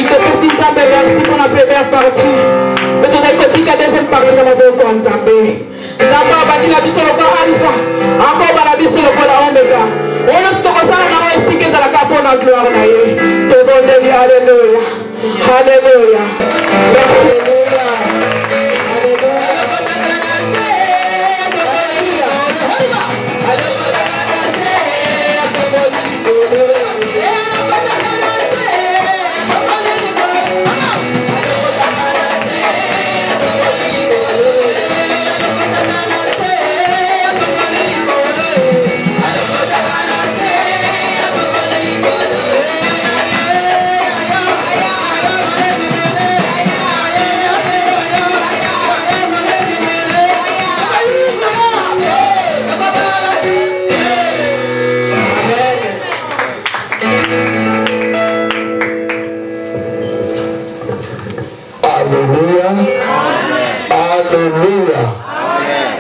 Merci pour la première partie. Mais on a écouté la deuxième partie de la Zambé. Zamba bâti la biso le alpha. Encore la biso le oméga. On a ce qu'on a dans la capo na gloire na ye. Te donne alléluia. Alléluia. Alléluia.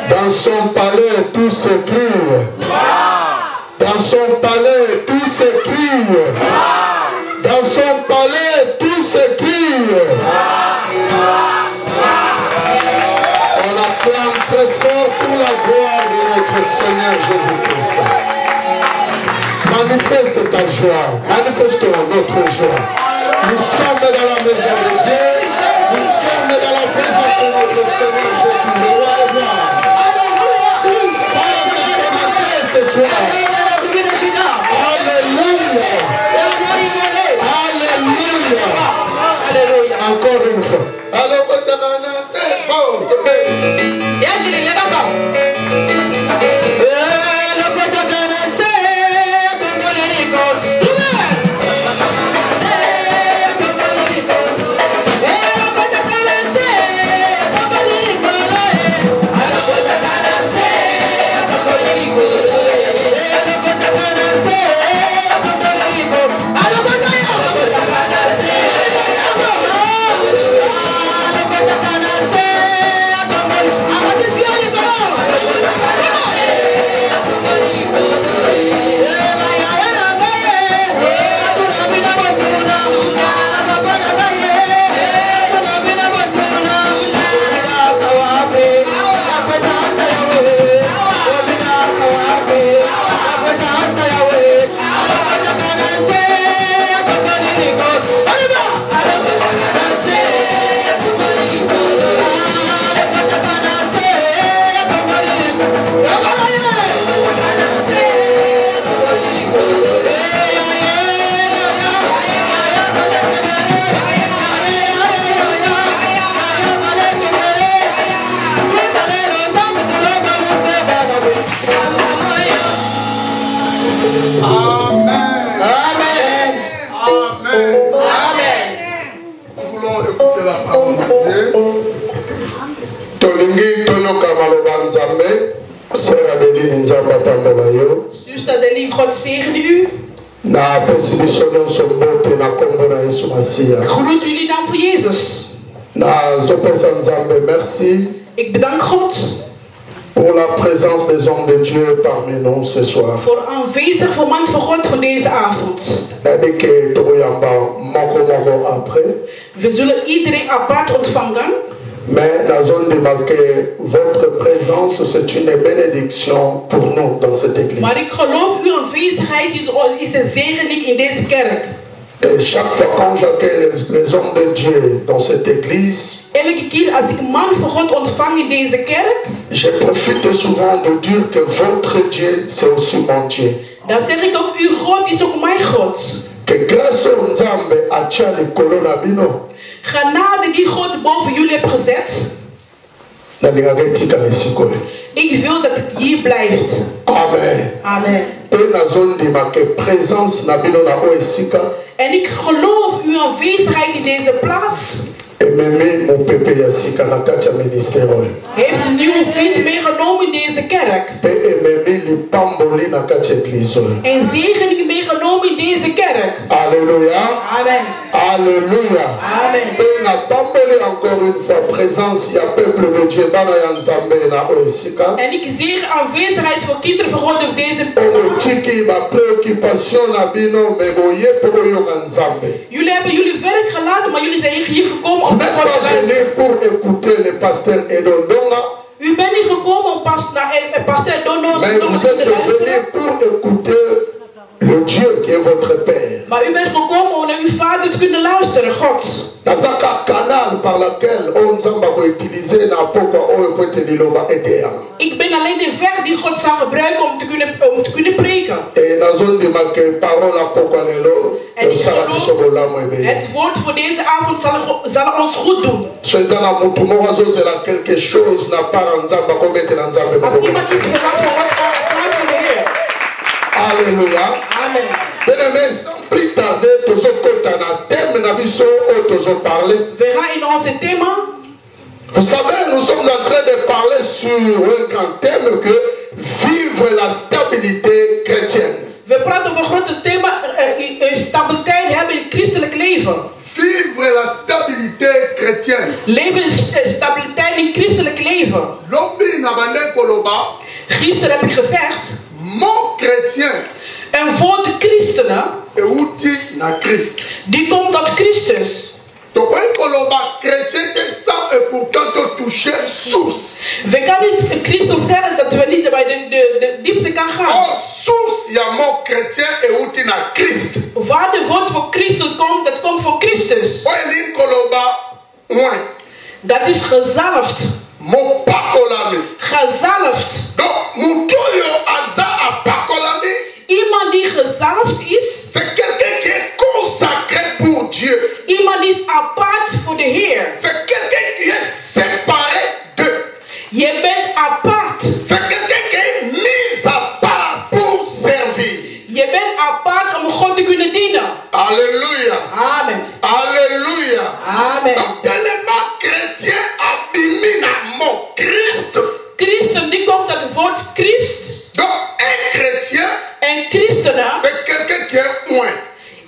Dans son palais, tout s'écrit. Dans son palais, tout s'écrit. Dans son palais, tout s'écrit. On acclame très fort pour la gloire de notre Seigneur Jésus-Christ. Manifeste ta joie, manifestons notre joie. Nous sommes dans la maison de Dieu, nous sommes dans la présence de notre Seigneur Jésus. Ce soir. Alléluia. Alléluia. Encore une fois. Alors, c'est bon. Zuster Adeline, God zegene u. Groet u in de naam van Jezus. Merci. Ik bedank God pour la présence des hommes de Dieu parmi nous ce soir. Voor aanwezig voor man van God van deze avond. We zullen iedereen apart ontvangen. Mais la zone démarquée, votre présence, c'est une bénédiction pour nous dans cette église. Maar ik geloof uw aanwezigheid is een zegening in deze kerk. Et chaque fois quand j'accueille les hommes de Dieu dans cette église, elke keer als ik man van God ontvang in deze kerk, je profite souvent de dire que votre Dieu, c'est aussi mon Dieu. Dan zeg ik ook, uw God is ook mijn God. Que grâce au Nzambe atia le colonna bino. Genade die God boven jullie heeft gezet. Ik wil dat het hier blijft. Amen. Amen. En ik geloof uw aanwezigheid in deze plaats. Heeft een nieuwe vriend meegenomen in deze kerk. pamboli na kati église. En zegeningen meegenomen in deze kerk. Alléluia. Amen. Alléluia. Amen. Et na pamboli encore une fois présence ya peuple de Dieu bana ya nzambe na oesika. En ik zeg aanwezigheid voor kinderen van God op deze Tiki ba préoccupation na bino me boye pour yo nzambe. Jullie hebben jullie werk gelaten, maar jullie zijn hier gekomen om naar God te luisteren. Pour écouter le pasteur Edondonga. U bent niet gekomen om pasteur Edondonga te luisteren. Pour écouter le Dieu qui est votre Père. Maar u bent gekomen om naar uw Vader te kunnen luisteren, God. C'est un canal par lequel on va utiliser na pokwa o peut te liloba etea. Ik ben alleen de weg die God zal gebruiken om te kunnen preken. Et na zone de marque parole pokwa lelo. Het woord voor deze avond zal ons goed doen. Als iemand iets verwacht van wat praat van de Heer. Alléluia. Amen. Bien-aimés, sans plus tarder, tous ceux qui we gaan in onze thema. Vous savez, nous sommes en train de parler sur un grand thème que vivre la stabilité chrétienne. We praten over een grote thema, stabiliteit hebben in het christelijk leven. Vivre la stabilité chrétienne. Leven stabiliteit in het christelijk leven. Gisteren heb ik gezegd. Mon chrétien. En voor de christenen. Die komt tot Christus. We kan niet Christus zeggen dat we niet bij de diepte kan gaan. Waar de woord voor Christus komt, dat komt voor Christus. Dat is gezalfd. Gezalfd. Iemand die gezalfd is. C'est quelqu'un qui est consacré pour Dieu. Iemand die is apart voor de Heer. C'est quelqu'un qui est séparé d'eux. Je bent apart. C'est quelqu'un qui est mis à part pour servir. Je bent apart om God te kunnen dienen. Alléluia. Amen. Alléluia. Amen. Donc tellement chrétien abîmé dans mon Christ. Christen die komt uit het woord Christ. Donc un chrétien. En christenen. C'est quelqu'un qui est loin.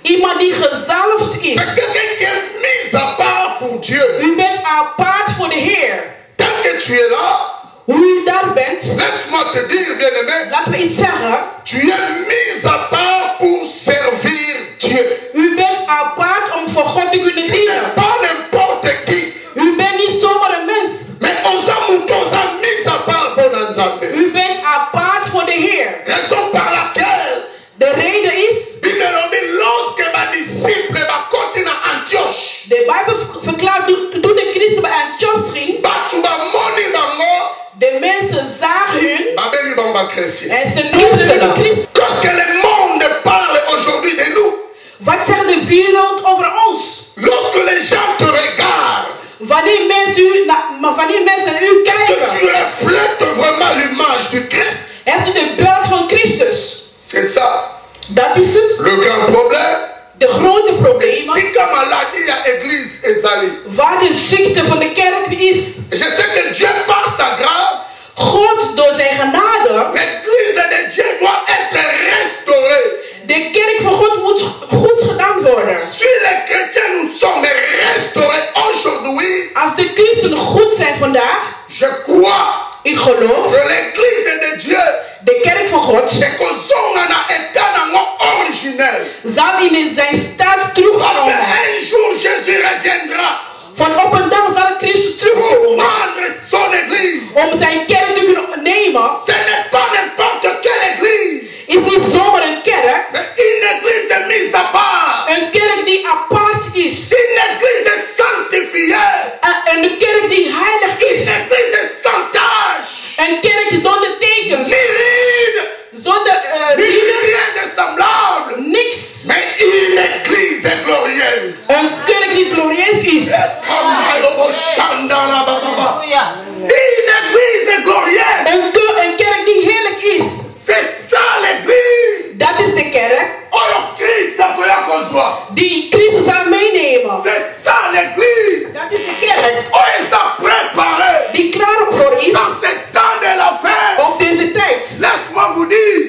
Iemand die gezalfd is. C'est quelqu'un qui est mis à part pour Dieu. U bent apart voor de Heer. Tant que tu es là. Hoe u daar bent. Laisse-moi te dire, bien-aimé. Laten we iets zeggen. Tu es mis à part pour servir Dieu. U bent apart om voor God te kunnen dienen. Tu n'es pas n'importe qui. U bent niet zomaar een mens. Mais on a mis à part pour Nzambe. U bent apart voor de Heer. Raison par laquelle. De reden is. Lorsque ma disciple va continuer à Antioche. De Bijbel verklaart toen de christen bij Antioch ging. De mensen zagen hun. En ze noemden Christus. Qu'est-ce que le monde parle aujourd'hui de nous? Wat zegt de wereld over ons? Lorsque les gens te regardent. Wanneer mensen naar u kijken. Que tu reflètes vraiment l'image du Christ. Hebt u de beeld van Christus? C'est ça. Dat is het. Le grand problème. De grote problemen. Si comme maladie à l'église ezali. Waar de ziekte van de kerk is. Je sais que Dieu par sa grâce. God door zijn genade. L'église de Dieu doit être restaurée. De kerk van God moet goed gedaan worden. Si les chrétiens nous sommes restaurés aujourd'hui. Als de christenen goed zijn vandaag. Je crois. Ik geloof. Que l'église de Dieu. De kerk van God. C'est que son état originel. Zal in zijn staat terugkomen. Un jour Jésus reviendra. Van op een dag zal Christus terugkomen. Son église. Om zijn kerk te kunnen nemen. Ce n'est pas n'importe quelle église. Is niet zomaar een kerk. Mais une église mise à part. Een kerk die apart is. Une église sanctifiée. Een kerk die heilig is. Une église sans tâche. Een kerk zonder tekens. Ni ride. Zonder rien de semblable. Niks. Mais une église glorieuse. Een kerk die glorieus is. Une église glorieuse. Een kerk die heerlijk is. C'est ça l'église. Dat is de kerk. Die Christus zal meenemen. C'est ça l'église. Dat is de kerk. Ils sont préparés. Die klaar voor is. Dans ce temps de la fin. Op deze tijd. Laisse-moi vous dire.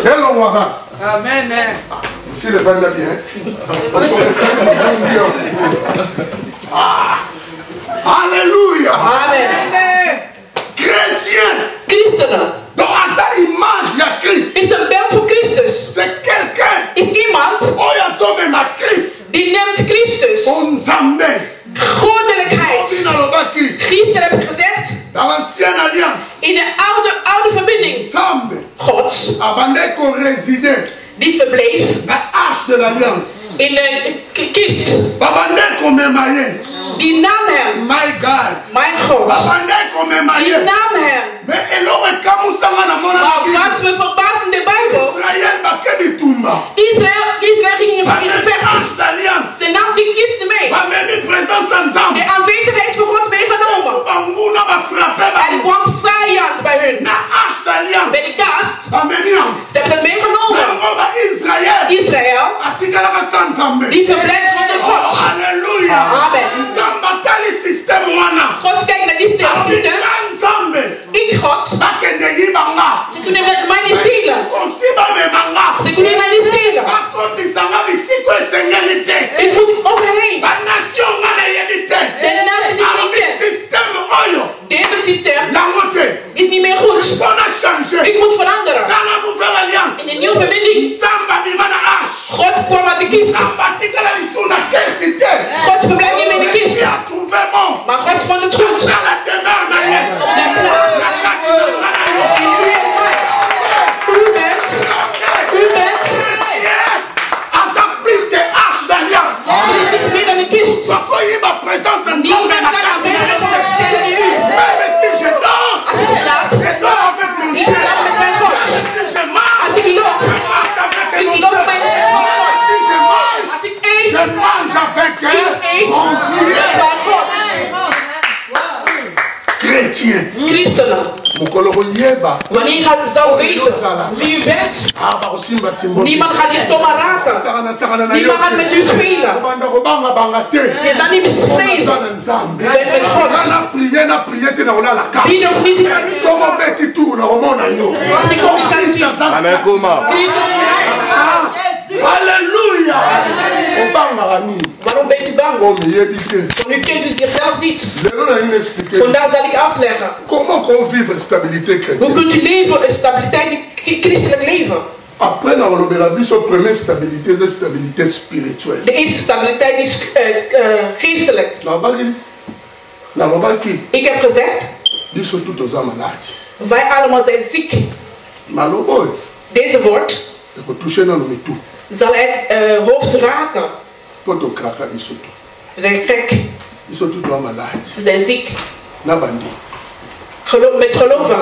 Hello, Wara. Amen. Monsieur le vin bien. Alléluia. Amen. Chrétien. Christenen. Donc, à sa image, il y a Christ. Is een beeld van Christus. C'est quelqu'un. Is iemand Oh, il y a son même à Christ. die neemt Christus. On s'amène. Goddelijkheid. Gisteren heb ik gezegd. Dans l'ancienne alliance. In de oude verbinding. Sambe. God. Abandeko résidait. Die verbleef. La arche de l'alliance. In de kist. Babandeko memaye. Die nam hem. My God. Mijn God. Babandeko memaye. Die nam hem. Mais elore kamusanga na mona. Maar wat we verbazen in de Bijbel. Israël bakebi tumba. Israël ging in gevecht. Arche d'alliance. Ze nam die kist mee. Bamemi présence ensemble. De aanwezigheid van God meegenomen. Banguna ba frappé ba. En er kwam vijand bij hun. Na arche d'alliance. Bij de kast. Bamemi am. Ze hebben het meegenomen. Israël. Atikala sanzambe. Die verblijft onder God. Halleluja. Amen. Zambatali system wana. God kijkt naar die systeem. Nzambe. Ik God. Bakende yibanga. Ze kunnen met mij niet stelen. Konsiba memanga. Ze kunnen mij niet stelen. Bakoti sanga bisiko esengelite. Ik moet overheen. Ba nation ngana yebite. De natie die niet kent. System oyo. Deze systeem Yangote. is niet meer goed. Fona changer. Ik moet veranderen. Dans la nouvelle alliance. In de nieuwe verbinding. Zamba bimana ash. God kwam uit de kist. Zamba tikala lisuna kesite. God verblijft niet meer in de kist. Il a trouvé bon. Maar God vond het goed. Dans la demeure na ye. Op de plaats. En u en mij. U bent. À sa prise de arche d'alliance. Er is niets meer dan een kist. Bakoyi ba présence en Niemand kan aanwezig van het stellen in u. Même si je dors, Als ik slaap, je dors avec mon ik Dieu. slaap met mijn God. Même si je marche, Als ik loop, je marche avec ik mon loop Dieu. met mijn Même si je mange, Als ik eet, je mange avec ik eet mon Dieu. met mijn God. Chrétien. Christenen. Mukolo yeba. Wanneer je zou weten wie u bent, Ah, ba osimba simbo. niemand gaat je zomaar raken. Niemand gaat met u spelen. Banda kobanga banga te. Je bent niet mislezen. Zana nzambe. Je bent met God. Na prier te na olala ka. Die nog niet in mijn Somo beti tu na omona yo. Als ik kom, zijn ze. Amen, Kuma. Alléluia. Obanga rani. Waarom bent u bang? Om yebi te. Want u kent u zichzelf niet. Lelo na ine expliquer. Vandaar zal ik uitleggen. Comment qu'on vivre stabilité Hoe chrétienne? kunt u leven, een stabiliteit, een christelijk leven? Après na olobela biso première stabilité c'est stabilité spirituelle. De eerste stabiliteit is geestelijk. Na lobaki Ik heb gezegd, biso tout oza malade. wij allemaal zijn ziek. Malobo Deze woord eko toucher na mitu. zal het hoofd raken. Poto kraka biso tout. We zijn gek, Biso tout oza malade. we zijn ziek. Na bandi. Met geloven.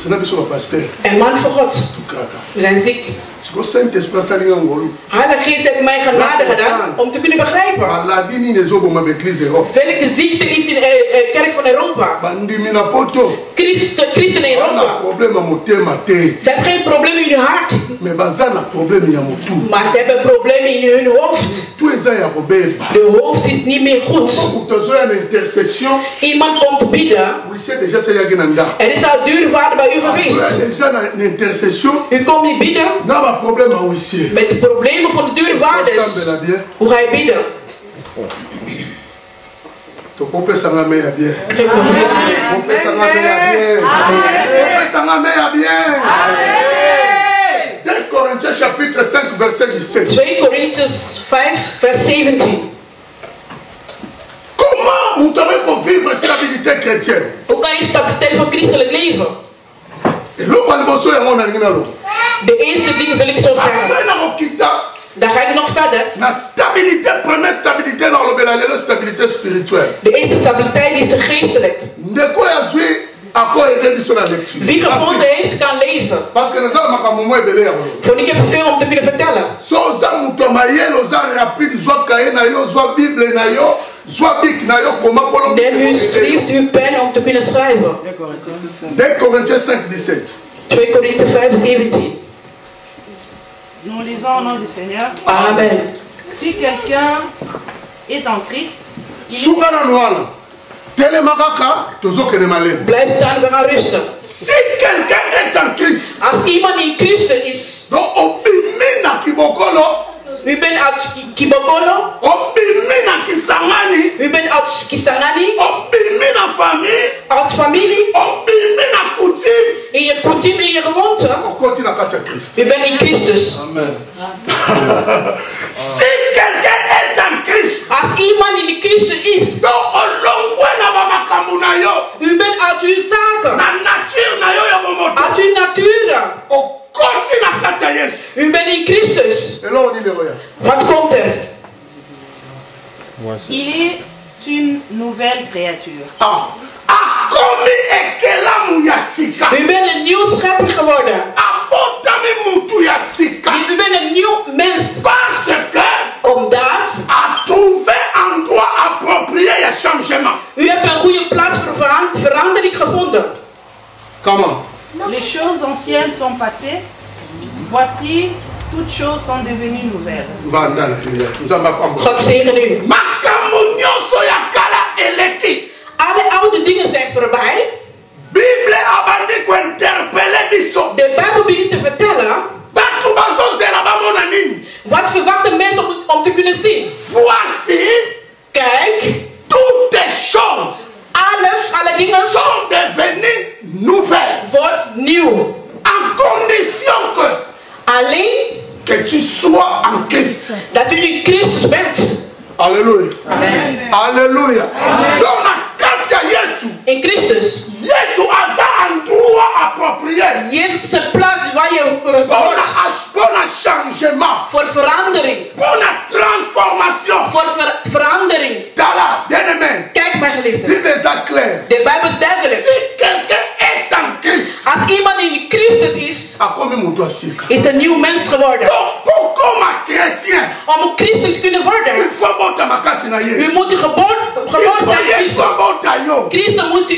C'est na biso ba pasteur. En man voor God, Tout kraka. we zijn ziek. Siko Saint-Esprit salinga ngolu. Heilige Geest heeft mij genade gedaan om te kunnen begrijpen. Maladie ni nezo ma église Europe. Welke ziekte is in de kerk van Europa? Bandimi na poto. Christen in On a Europa. problème motema te. Ze hebben geen problemen in hun hart, Mais baza na problème ya motu. maar ze hebben problemen in hun hoofd. Tout eza ya kobeba. De hoofd is niet meer goed. Mutozo ya intercession. Iemand komt bidden. Oui, c'est déjà ça ya genanda. Er is al duurvader bij u geweest. Déjà na intercession. U komt niet bidden Na ba problème a huissier. met de problemen van de duurvaders. bien. Hoe ga je bidden? To popesa nga me ya bien. Geen probleem. Popesa nga me ya bien. Popesa nga me ya bien. 2 Corinthiens chapitre 5 verset 17. 2 Corinthians 5 vers 17. Comment vous devez vivre stabilité chrétienne? Hoe kan je stabiliteit van christelijk leven? Et l'eau va le ya mona ngina lo. De eerste ding wil ik zo zeggen. Après na okita Dan ga ik nog verder. na stabilité, première stabilité na lobela lelo stabilité spirituelle. De eerste stabiliteit is de geestelijk. Ndeko ya zwi ako aider biso na lecture. Wie gevonden heeft, kan lezen. Parce que naza makambo mo ebele ya lo. Want ik heb veel om te kunnen vertellen. So za muto mayele oza rapide zwa kaye na yo zwa bible na yo zwa bik na yo koma polo. Neem uw schrift, uw pen om te kunnen schrijven. 2 Corinthiens 5:17. 2 Korinthe 5, 17. Nous lisons au nom du Seigneur. Amen. Si quelqu'un est en Christ, Suka na noala. Telema kaka tozokende malema. Blijf staan, we gaan rusten. Si quelqu'un est en Christ, Als iemand in Christus is, donc Kibokolo. Obimina Kisangani. U bent uit Kisangani. Obimina famille. Uit familie. Obimina coutume. In je coutume, in je gewoonte. Continue à Christ. U bent in Christus. Amen. Si quelqu'un est en Christ. Als iemand in Christus is. U bent uit uw zaken. Uit uw natuur. U bent in Christus. Wat komt er? Il est une nouvelle créature. U bent een nieuw schepper geworden. U bent een nieuw mens. Omdat u hebt een goede plaats voor verandering gevonden. Comment? Les choses anciennes sont passées. Voici, toutes choses sont devenues nouvelles. God zegen u. Alle oude dingen zijn voorbij. De Bijbel begint te vertellen. Wat verwachten mensen om te kunnen zien? Kijk. Toutes choses. Alle dingen sont devenues nouvelles. Wordt nieuw. En condition que. Alleen. Que tu sois en Christ. Dat u in Christus bent. Alléluia. Amen. Alléluia. Donc in Christus. Yesu aza endroit approprié. Jezus is een plaats waar je pour un changement. Voor verandering. Pour une transformation. Voor verandering. Dala, bien-aimé. Kijk mijn geliefde. Bible is clair. De Bijbel is duidelijk. Si quelqu'un est en Christ. Als iemand in Christus is. Is een nieuw mens geworden. Om een christen te kunnen worden. U moet geboren zijn. Christen moet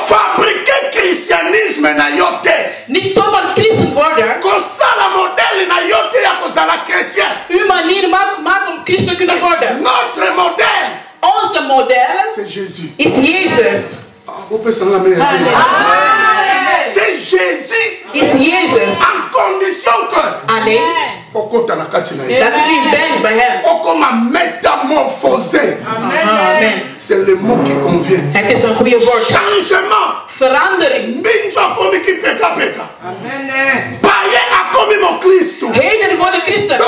fabriquer christianisme na yote. Niet zomaar christen worden. Kosala modèle na yote ya kozala chrétien. Uw manier maakt om christen te kunnen worden. Notre modèle. Onze model. C'est Jésus. Is Jezus. C'est Jésus. Is Jezus. En condition que. Alleen. Dat u bent bij hem. Métamorphosé. Amen. C'est le mot qui convient. Het is een goede woord. Changement. Verandering. Amen. Païen a commis mon Christ. Heden voor de christen.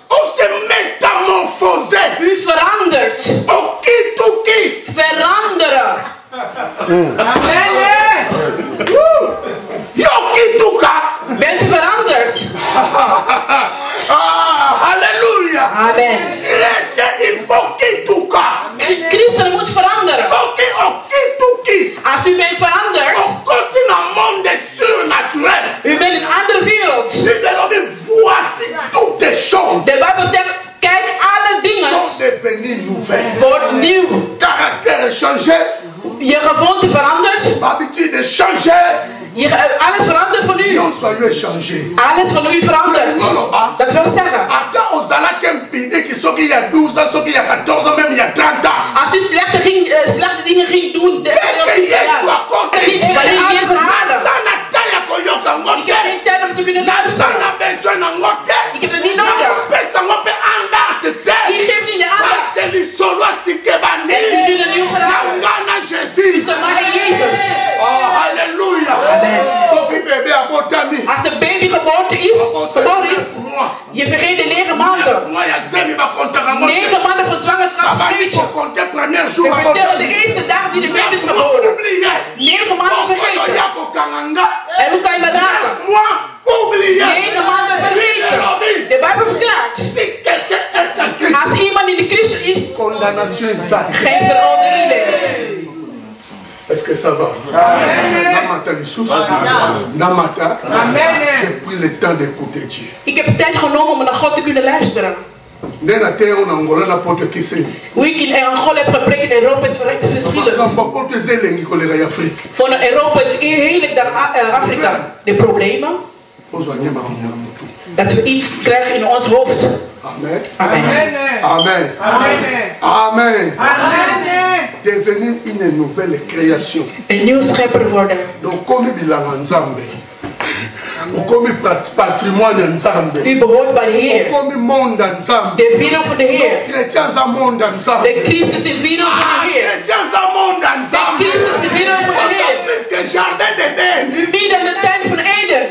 On se métamorphosé. U verandert. Oki. Veranderen. Amen. Yokituka. Bent u veranderd? Halleluja. Amen. Chrétien, il faut kituka. Christen moet veranderen. Okituki. Als u bent veranderd. On continue un monde surnaturel. U bent in een andere wereld. Voici toutes les choses. De Bijbel zegt, kijk, alle dingen sont devenues nouvelles. Worden nieuw. Caractère changé. Je gewoonte verandert. Habitude changé. Alles verandert van u. Alles van u verandert. Dat wil zeggen. Als u slechte dingen ging doen. Maar ik heb verhalen. Ik heb geen tijd om te kunnen luisteren. Ik heb het niet nodig. Ik geef niet de aandacht. Ik doe het nieuw verhaal. Maar Jezus. Oh, halleluja. Amen. Als de baby geboren is, je vergeet de 9 maanden. 9 maanden van zwangerschap vergeet je. We vertellen de eerste dag die de baby is geboren. 9 maanden vergeet je. En hoe kan je dat raken? 9 maanden vergeten. De Bijbel verklaart. Als iemand in de Christus is, geen veroordeling. Est-ce que ça va? Namata. J'ai pris le temps d'écouter Dieu. Ik heb tijd genomen om naar God te kunnen luisteren. Hoe ik in Angola heb gepreekt in Europa is verschillend. Voor Europa is heerlijk dan Afrika. De problemen. Dat we iets krijgen in ons hoofd. Amen. Amen. Amen. Amen. Amen. Devenir une nouvelle création. Een nieuw schepper worden. Donc comme bilan nzambe. Okomi patrimoine nzambe. U behoort bij de Heer. Okomi monde nzambe. De vino van de Heer. Chrétien za monde nzambe. De Christus de vino van de Heer. Chrétien za monde nzambe. De Christus de vino van de Heer. Plus que jardin d'Éden. U meer dan de tuin van Eden.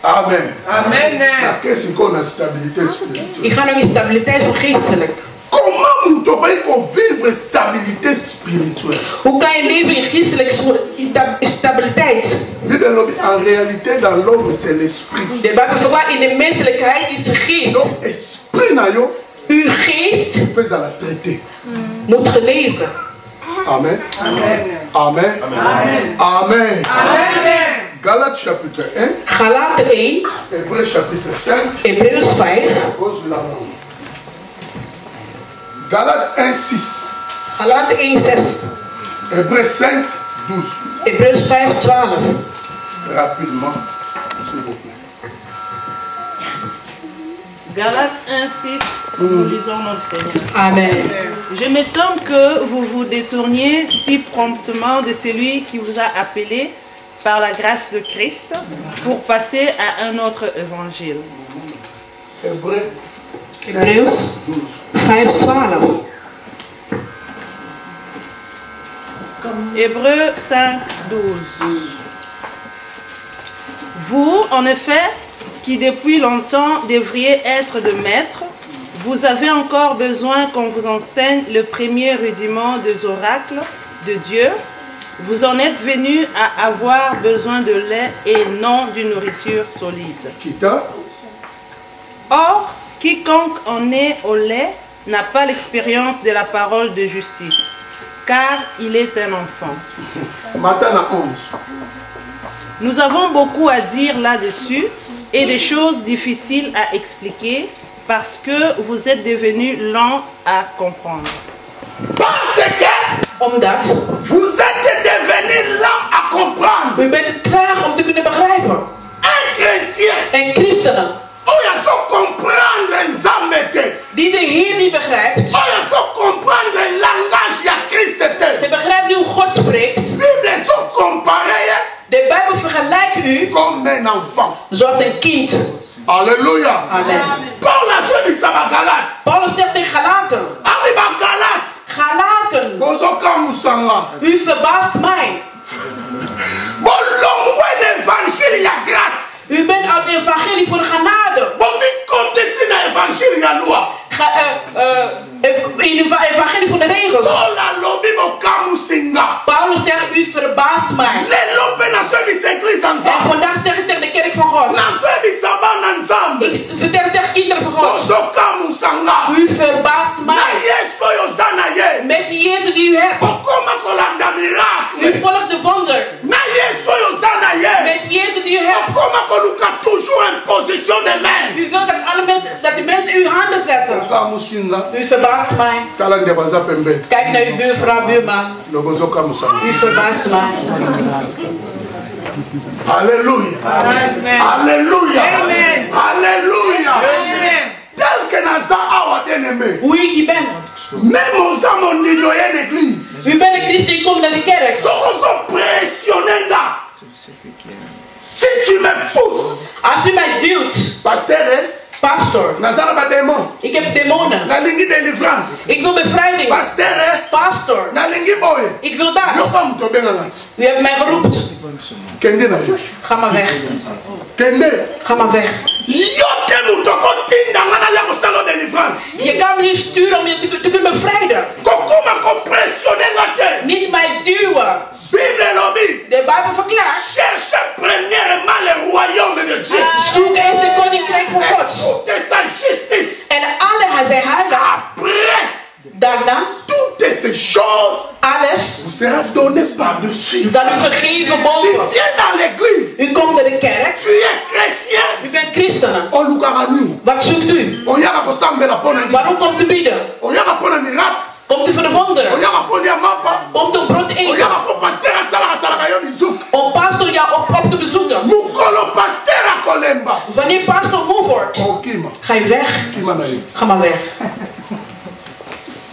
Amen. Amen. Qu'est-ce qu'on a stabilité spirituelle? Ik ga nog in stabiliteit van geestelijk. Comment on peut vivre stabilité spirituelle? Hoe kan je leven in geestelijke stabiliteit? En réalité, dans l'homme, c'est l'esprit. De Bijbel verklaart in de menselijkheid is de geest. Donc, esprit, Uw geest fais à la traiter. moet genezen. Amen. Amen. Amen. Amen. Amen. Amen. Galates chapitre 1. Galaten 1. Hébreux chapitre 5. Hebreeën 5. Cause la langue. Galates 1, 6. Galaten 1, 6. Hébreux 5, 12. Hebreeën 5, 12. Rapidement, s'il vous plaît. Galates 1, 6, nous lisons notre Seigneur. Amen. Je m'étonne que vous vous détourniez si promptement de celui qui vous a appelé par la grâce de Christ pour passer à un autre évangile. Hébreux Hebreeën 5, 12. Hébreux 5, 12. Vous, en effet, qui depuis longtemps devriez être de maîtres, vous avez encore besoin qu'on vous enseigne le premier rudiment des oracles de Dieu. Vous en êtes venus à avoir besoin de lait et non d'une nourriture solide. Or, quiconque en est au lait n'a pas l'expérience de la parole de justice, car il est un enfant. Matin 11. Nous avons beaucoup à dire là-dessus et des choses difficiles à expliquer parce que vous êtes devenus lents à comprendre. Parce que Omdat vous êtes devenus lents à comprendre. u bent traag om te kunnen begrijpen. Un chrétien En christenen il faut comprendre Nzambete. die de Heer niet begrijpt. Il faut comprendre le langage de Christ. Ze begrijpt niet hoe God spreekt. Bible sont comparés De Bijbel vergelijkt u comme un enfant. zoals een kind. Alléluia. Amen. Paul a fait du Sabagalate. Paulus zegt tegen Galaten. Arriba Galate. Galaten, Bozoka Musanga. u verbaast mij. Bolongwe l'évangile ya grâce. U bent uit het evangelie voor de genade. Bomi contesti na évangile ya loi. In het evangelie voor de regels. Paul a lobi bokamusinga. Paulus zegt, u verbaast mij. Le lobe na service église En ensemble. vandaag zeg ik tegen de kerk van God. Na service sabana ensemble. Ik vertel tegen kinderen van God. Bozoka musanga. U verbaast Na mij. yeso yozana ye. Met die Jezus die u hebt. Bokoma kolanda U miracle. volgt de wonder. Na yeso yozana ye. Met Jezus die u hebt. Bokoma koluka toujours en position de main. U wilt dat alle mensen, dat de mensen uw handen zetten. Bokamusinga. U verbaast mij. Tala ndebaza pembe. Kijk naar uw buurvrouw, buurman. Lobozoka musanga. U verbaast mij. Alléluia. Amen. Alléluia. Amen. Alléluia. Amen. Tel que Naza a bien-aimé. Hoe ik hier ben. Même aux hommes en l'église. U bent een christen, ik kom naar de kerk. Sont pressionnés là. Si tu me pousses, Als u mij duwt, pasteur, pastor, Naza n'a démon. ik heb demonen. Na lingi délivrance. Ik wil bevrijding. Pasteur, Pastor, na lingi boy. ik wil dat. Yoka muto bengangat. U hebt mij geroepen. Kende na Josh. Ga maar weg. Kende. Ga maar weg. Yote muto kotinda ngana ya kosalo délivrance. Je kan me niet sturen om je te kunnen bevrijden. Kokoma kompressionnel ngate. Niet mij duwen. Bible lobby. De Bijbel verklaart. Cherche premièrement le royaume de Dieu. Zoek eens de koninkrijk van God. Écoutez sa justice. En alle zijn heilig. Après, Daarna, toutes ces choses alles vous sera donné par-dessus. zal u gegeven Tu boven. viens dans l'église. U komt naar de kerk. Tu es chrétien. U bent christenen. On nous garantit. Wat zoekt u? On y a la sambela pona. Waarom komt u bidden? On y a la pona miracle. Komt u voor de On wonderen? y a la pona mapa. Komt om brood te On y a eten? la pona pasteur à sala yo bizouk. Om pastor jou op te bezoeken. Mukolo pasteur à kolemba. Wanneer pastor moe wordt, Oh kima. ga je weg. Kima na ye. Ga maar weg.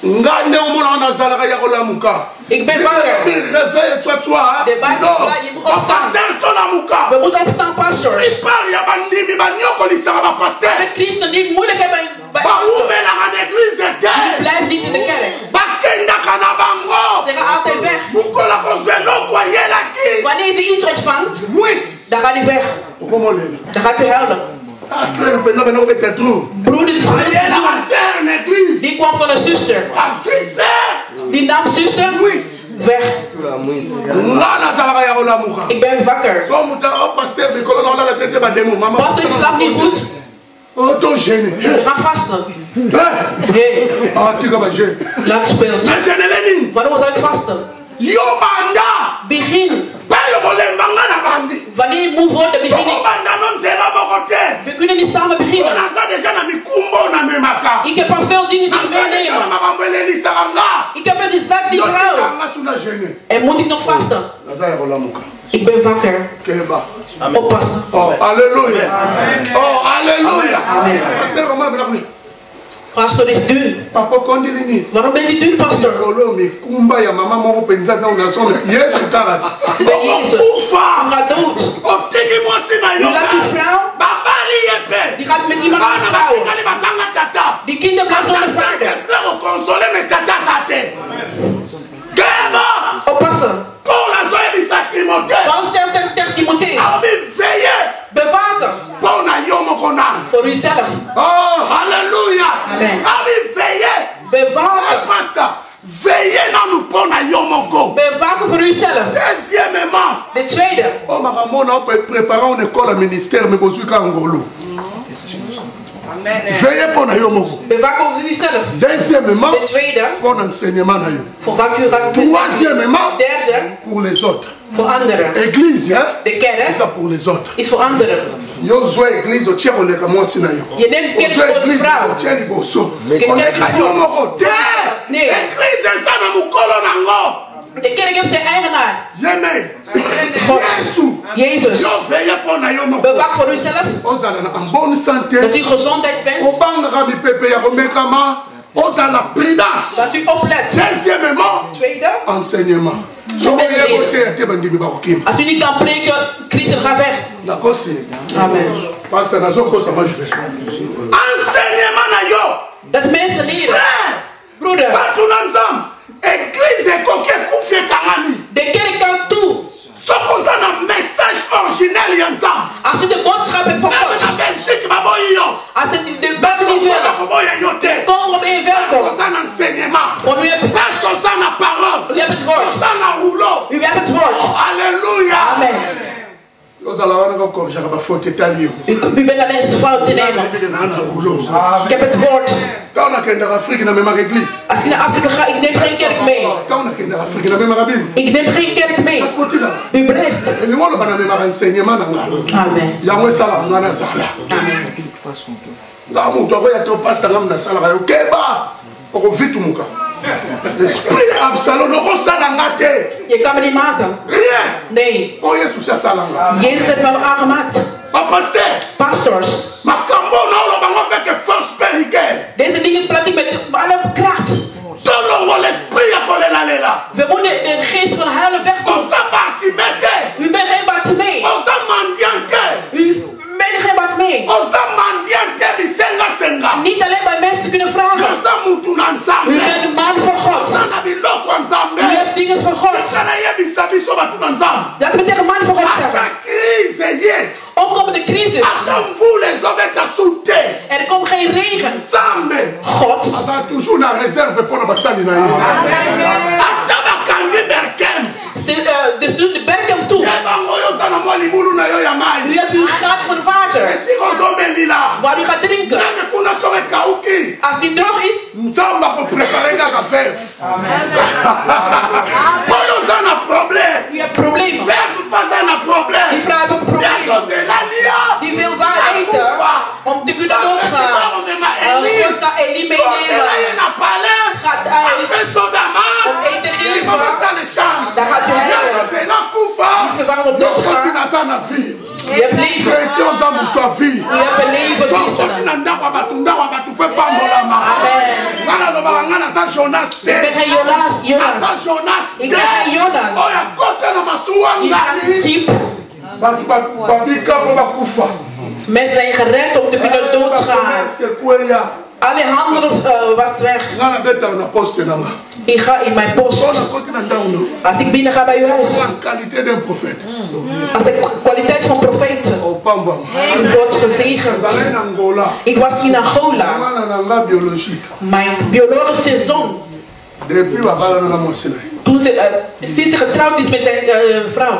Ngande omona nazalaka ya kolamuka. Ik ben wakker. Réveille-toi, toi. De Bijbel zegt, je moet opstaan. We moeten opstaan, pastor. De christen die moeilijk hebben bij die blijven niet in de kerk. Ze gaan altijd weg. Wanneer je iets ontvangt, dan gaat hij weg. Dan gaat hij huilen. Broeder, die kwam van een zuster. Die nam zuster. Weg. Ik ben wakker. Pastor, ik slaap niet goed. We gaan vasten. Nee. Laat spelen. Waarom zou ik vasten? Begin. Wanneer je moe wordt, dan begin ik. We kunnen niet samen beginnen. Ik heb al veel dingen die ik meenemen. Ik heb een zak die vrouw. En moet ik nog vasten? Ik ben wakker. Oppassen. Oh, halleluja. Oh, halleluja. Pastor is dun. Papa kondilini. Waarom ben je dun, pastor? Kumba ya mama moko penza na unasoma. Yesu kara. Ufa. Gaat dood. Je laat die vrouw. Die gaat met iemand anders trouwen. Die kinderen blijven zonder vader. Oppassen. Paulus zegt tegen Timotheus. Bewaken. Voor uzelf. Oh, halleluja. Amen. Bewaken. Veillez dans nous pour Nayomoko. Bewaken voor uzelf. Deuxièmement. De tweede. Oh, maman, on peut préparer une école à ministère, mais vous êtes Angolo. Veillez pour Nayomoko. Bewaken voor uzelf. Deuxièmement. De tweede. Pour l'enseignement Nayo. Voor wat u gaat doen. Troisièmement. Derde. Pour les autres. Voor anderen. Église, hein? De kerk. C'est ça pour les autres. Is voor anderen. Yo zo église o tiens on est comme si Nayo. Je neemt kerk voor de vrouw. O tiens liboso. On est Nayomoko. Nee. Église ça na mukolo nango. De kerk heeft zijn eigenaar. Jezus. Bewaak voor uzelf. Dat u gezondheid bent. Dat u oplet. Tweede. Enseignement. Als u niet kan preken, christen gaat weg. Amen. Enseignement na yo. Dat mensen leren. Broeder. Église koke kufie kangani. De kerk kan toe. Sokoza na message original yanza. Als u de boodschap hebt van God. Na Belgique baboyi yo. Als het de Bijbel niet wil. Kom op één welkom. Sokoza na enseignement. Want u hebt. Parce qu'on s'en a parole. U hebt het woord. On s'en a rouleau. U hebt het woord. Oh, alléluia. Amen. U bent alleen fout te nemen. Ik heb het woord. Als ik naar Afrika ga, ik neem geen kerk mee. Ik neem geen kerk mee. U blijft. Amen. Amen. L'esprit Absalom je kan me niet maken. Rien. Nee. Jezus heeft me aangemaakt. Pastors. Deze dingen praat ik met alle kracht. We moeten de geest van huilen wegdoen. U bent geen Bartimee. U bent geen Bartimee. Niet alleen bij mensen kunnen vragen. U bent een man van God. U hebt dingen van God. Dat betekent man van God zeggen. Ook op de crisis. Er komt geen regen. God. Dus doet de berken toe. U hebt uw gat van water. Waar u gaat drinken. Als die droog is. U hebt probleem. Die vrouw heeft een probleem. Die wil waar eten om te kunnen doodgaan. God gaat Elie meenemen. Gaat uit om eten te geven. Daar gaat u heen. Die verwarren op doodgaan. Je hebt leven. Je hebt een leven. Amen. aza Jonas te. Ik ben geen Jonas. Aza Jonas te. Ik ben geen Jonas. Oya kota na masuwa ngani. Schip. Babika po bakufa. Mensen zijn gered om te kunnen doodgaan. Alle handel was weg. Ik ga in mijn post. Als ik binnen ga bij uw huis. Als ik kwaliteit van profeet. U wordt gezegend. Ik was in Angola. Mijn biologische zoon. Toen sinds ze getrouwd is met zijn vrouw.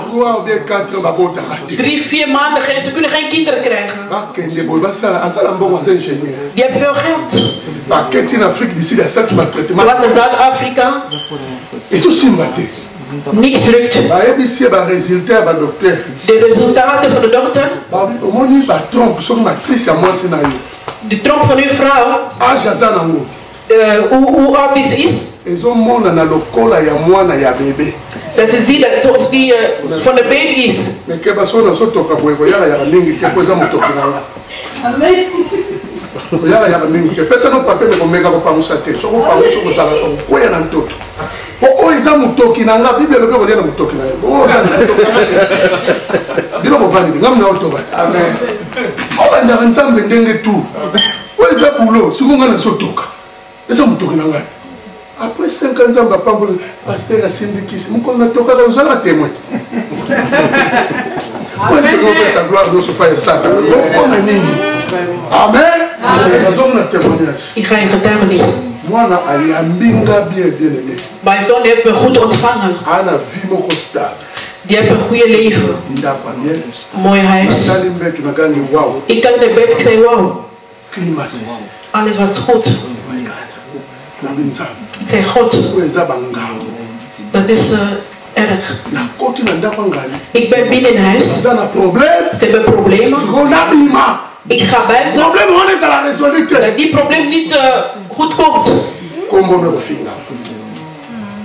3-4 maanden, ze kunnen geen kinderen krijgen. Die hebben veel geld. Ze waren in Zuid-Afrika. Niks lukt. De resultaten van de dokter. De tromp van uw vrouw. Hoe oud is? Dat ze zien dat of die van de baby is. Après 5 ans, on va pas me pasteur à Sindikis. Nous on a toqué dans un témoin. Quand on fait sa gloire, nous sommes pas ça. Amen. Nous sommes un témoignage. Ik ga in getuigenis. Moi, na ayambinga bien aimé. Mijn zoon heeft me goed ontvangen. Ana vie mo stable. Die heeft een goede leven. Mooi huis. Ik kan naar bed, ik zei wauw. Alles was goed. Ik zei God. Dat is erg. Ik ben binnen in huis. Ze hebben problemen. Ik ga buiten. Dat die probleem niet goed komt.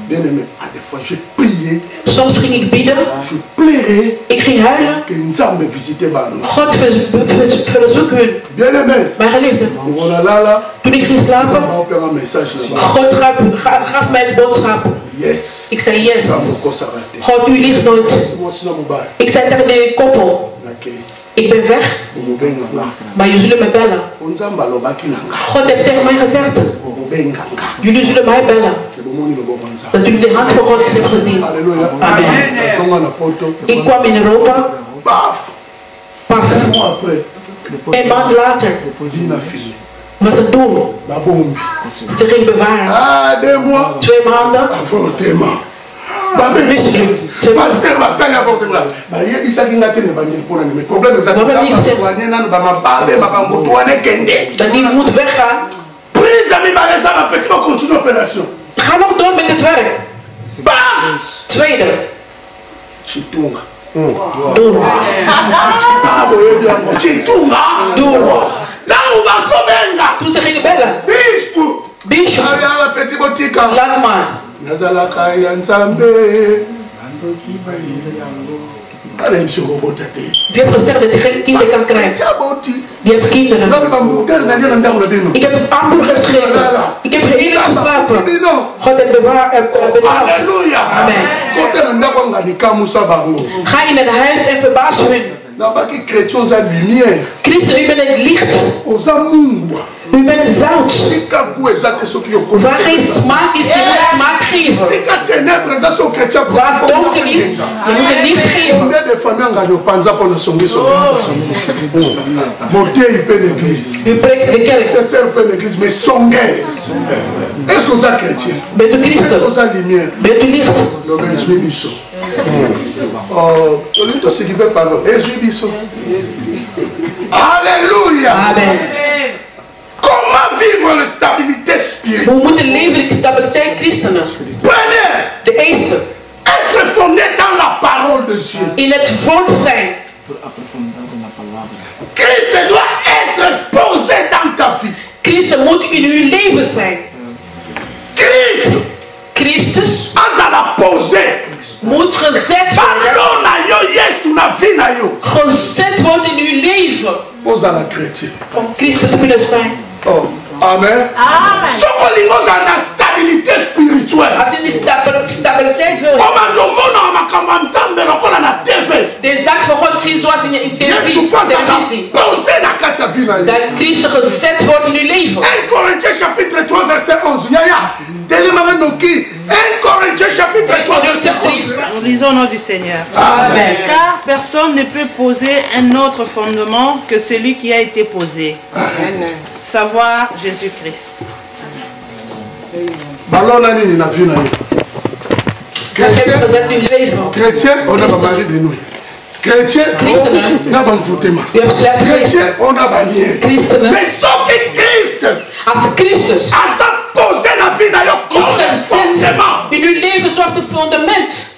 Bien-aimé, à des fois j'ai prié. Soms ging ik bidden. Je plairais. Ik ging huilen. Que Nzambe visite Bano. God verzoek hun. Bien-aimé. Mijn geliefde. Toen ik ging slapen. God gaf mij een boodschap. Yes. Ik zei yes. God, u ligt nooit. Ik zei tegen de koppel. Ik ben weg. Maar jullie zullen me bellen. God heeft tegen mij gezegd. Jullie zullen mij bellen. Dat jullie de hand van God hebben gezien. Amen. Ik kwam in Europa. Paf. Een maand later. Was het doel. Ze ging bewaren. 2 maanden. Dat die moet weggaan. Ga nog door met het werk. Tweede. Doel. Toen ze gingen bellen. Bishop. Laat maar. Die heeft gezegd dat hij geen kinderen kan krijgen. Die heeft kinderen. Ik heb hamburgers gegeten. Ik heb geheerlijk geslapen. God heeft bewaard. Halleluja. Amen. Ga in het huis en verbaas hun. Christen, u bent het licht. U bent zout. Waar geen smaak is, je moet smaak geven. Waar donker is, je moet het niet geven. U breekt de kerk. Bent u christen? Bent u licht? Alléluia. Amen. Comment vivre la stabilité spirituelle? Hoe moeten leven de stabiliteit christenen? Première. De eerste. Être fondé dans la parole de Dieu. In het woord zijn. Christ doit être posé dans ta vie. Christus moet in uw leven zijn. Christus moet gezet worden. Gezet worden in uw leven. Om Christus te kunnen zijn. Amen. Amen. spirituelle. Als je die stabiliteit wil, de zaak van God zien zoals in je televisie, dat Christus gezet wordt in je leven. 1 Corinthiens chapitre 3 verset 11. Yaya, 1 Corinthiens chapitre 3 verset 11. Nous lisons au nom du Seigneur. Amen. Car personne ne peut poser un autre fondement que celui qui a été posé, savoir Jésus-Christ. Chrétien, on a mari de nous. Chrétien, on a envoûtement. Chrétien, on a bannière. Mais sauf que Christ, Als Christus a posé la vie dans le fondement. in uw leven zoals het fundament.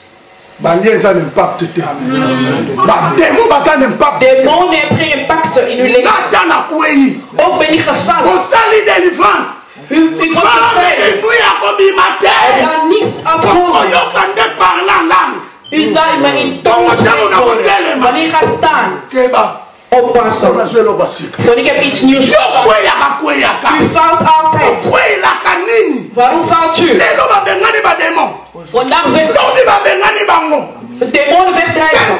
Bannière, ça n'impacte pas. Démon, ça n'impacte. Demonen hebben geen impact in uw leven. Nathan a coué. Ook ben je gevallen. On salit délivrance. U wordt bevrijd. Er kan niets afkomen. U zal maar in tongen spreken. Wanneer je gaat staan, oppassen. Want ik heb iets nieuws. U valt altijd. Waarom valt u? Vandaag werd de demonen wegdrijven.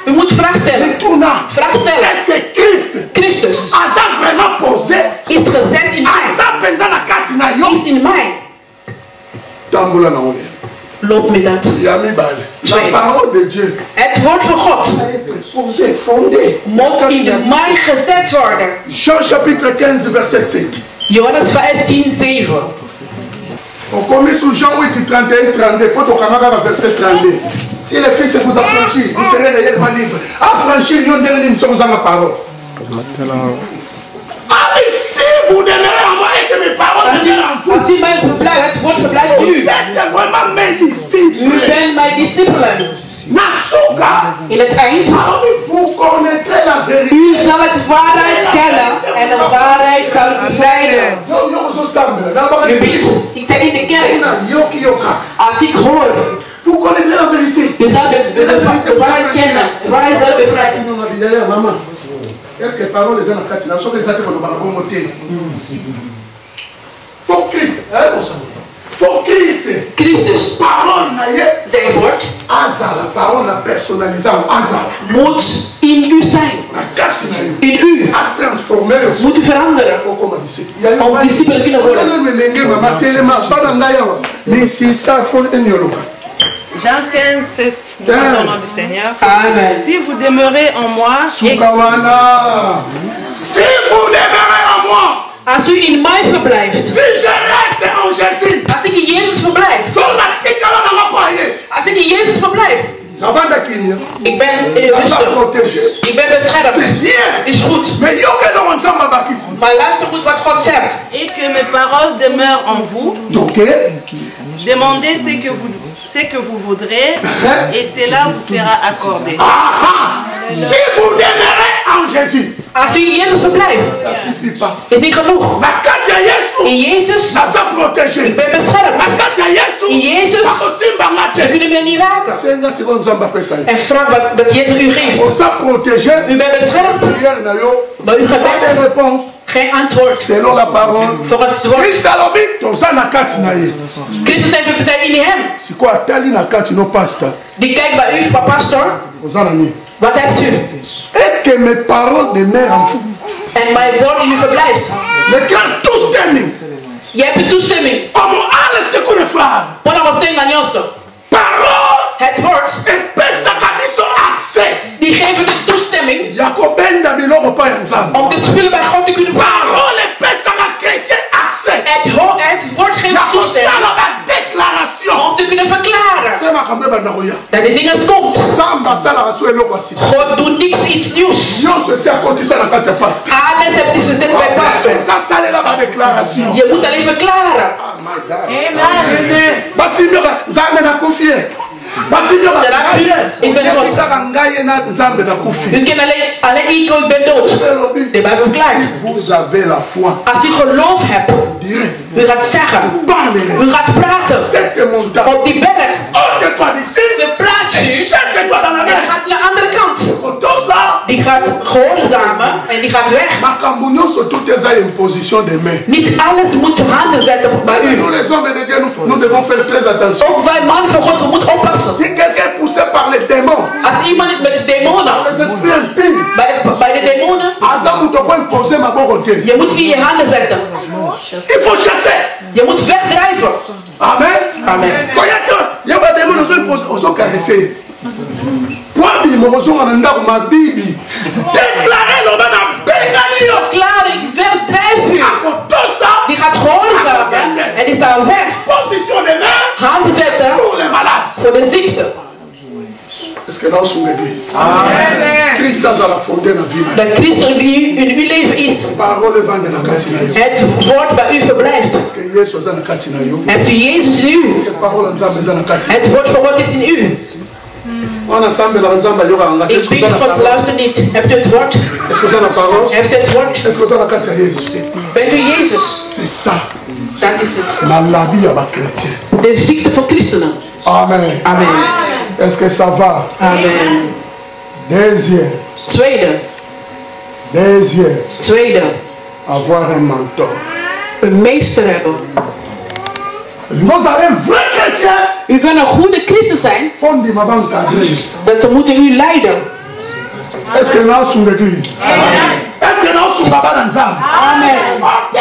U moet vraag stellen. Vraag stellen. Est-ce que Christus a vraiment posé? is gezet in mij. Is in mij. Loop met dat. La parole de Dieu Het woord van God est fondée. moet in mij gezet worden. Jean chapitre 15 verset 7. Johannes 15, 7. On commence sur Jean 8, 31, 32. Pour ton camarade, verset 32. Si les fils vous affranchissent, vous serez réellement libres. Affranchir, nous nous sommes en la parole. Ah, mais si vous demeurez en moi et que mes paroles demeurent en vous, Als u mij verblijft, het woord verblijft vous u. êtes vraiment mes U disciples. bent mijn discipelen. Nasuka, In het eind, vous connaîtrez la vérité. u zal het waarheid kennen en de waarheid zal u bevrijden. U weet, ik zeg in de kerk, als ik hoor, Vous connaîtrez la vérité. u zal de waarheid kennen, de waarheid zal u bevrijden. Maman, est-ce que parole les gens en Katina, sauf les athées vont monter. Faut Christ, faut Christ. Christus, Parole naïe, zijn woord, Azar, la parole la personnalisée en Azar. moet in u zijn. La Katina, In u a transformé. moet u veranderen. Om discipelen te kunnen worden. Mais c'est ça, il faut ignorer. Jean 15, 7. Nous lisons au nom du Seigneur. Amen. Si vous demeurez en moi et Sukawana. Si vous demeurez en moi, Als u in mij verblijft, si je reste en Jésus, als ik in Jezus verblijf, als ik in Jezus verblijf, ik ben rustig, ik ben beschermd, is goed. Maar luister goed wat God zegt. et que mes paroles demeurent en vous, demandez ce que vous voudrez et cela vous sera accordé. Si vous demeurez en Jésus, Als u in Jezus verblijft, ça ne suffit pas. is niet genoeg. In Jezus, ik ben beschermd. In Jezus, ze kunnen me niet raken. En vraag wat dat Jezus u geeft. U bent beschermd, maar u gebed, geen antwoord. Selon la parole, Volgens het woord. Christ a l'obit, Christus zei, we zijn in hem. c'est quoi, Tali na kati no pasteur. Die kijkt bij u, pastor. Wat hebt u? Et que mes paroles demeurent en vous. En mijn woord in u verblijft. Les grands toestemming. Je hebt een toestemming. Om alles te kunnen vragen. Wat nog een aan jou. Parole. Het woord. Et pesakadiso accès. Die geven de toestemming. Jakobenda biloko pa yanzam. Om te spelen bij God te kunnen praten. Parole pesaka chrétien accès. Het woord geeft toestemming. Déclaration. Om te kunnen verklaren. Sema kambe bandakoya. Dat de dingen komt. Samba sala raso eloko asi. God doet niks iets nieuws. Nyonso esi akotisa na kati ya pasteur. Alles heb je gezet bij pastor. Ça salela ba déclaration. Je moet alleen verklaren. Ah my God. Amen. Basimyoka nzambe na kufie. Basimyoka Ik ben dood. ngaye na nzambe na kufie. U kent alleen ik ben dood. De Bijbel verklaart. Vous avez la foi. Als u geloof hebt, u gaat zeggen, u gaat praten. Op die berg, verplaats u en gaat naar de andere kant. Die gaat gehoorzamen en die gaat weg. Makambo nyonso tout est à imposition des mains. Niet alles moet je handen zetten bij u. Nous les hommes de Dieu, nous devons faire très attention. Ook wij mannen van God, we moeten oppassen. Si quelqu'un est poussé par les démons, Als iemand is met de demonen, les esprits impies, bij de demonen, je moet in je handen zetten. il faut chasser. Je moet wegdrijven. Amen. Amen. Quand il y a des démons, ils ont caressé. Klaar, ik wegdrijf u. Die gaat gehoorzamen en die zal weg. Position des mains Handen zetten pour les malades. voor de ziekte. Est-ce que nous sommes l'église? Amen. Christ a la fondé la vie. Dat Christus die in uw leven is. Parole vende la katina yo. Het woord bij u verblijft. Est-ce que Yesu a la katina yo? Hebt u Jezus in u? Parole nzambe za la katina. Het woord van God is in u. On ensemble la nzambe yo ga Ik bid God, luister niet. Hebt u het woord? Est-ce que vous avez la parole? Hebt u het woord? Est-ce que vous avez la katina Yesu? Bent u Jezus? C'est ça. Dat is het. Maladie à chrétien. De ziekte van christenen. Amen. Amen. Est-ce que ça va? Amen. Deuxième. Tweede. Avoir un mentor. Een meester hebben. Nous allons un vrai chrétien. U kan een goede christen zijn. Fondi ma banque cadrée. Dat ze moeten u leiden. Est-ce que nous sommes l'église? Amen. Est-ce que nous sommes Baba Nzam? Amen. Ok.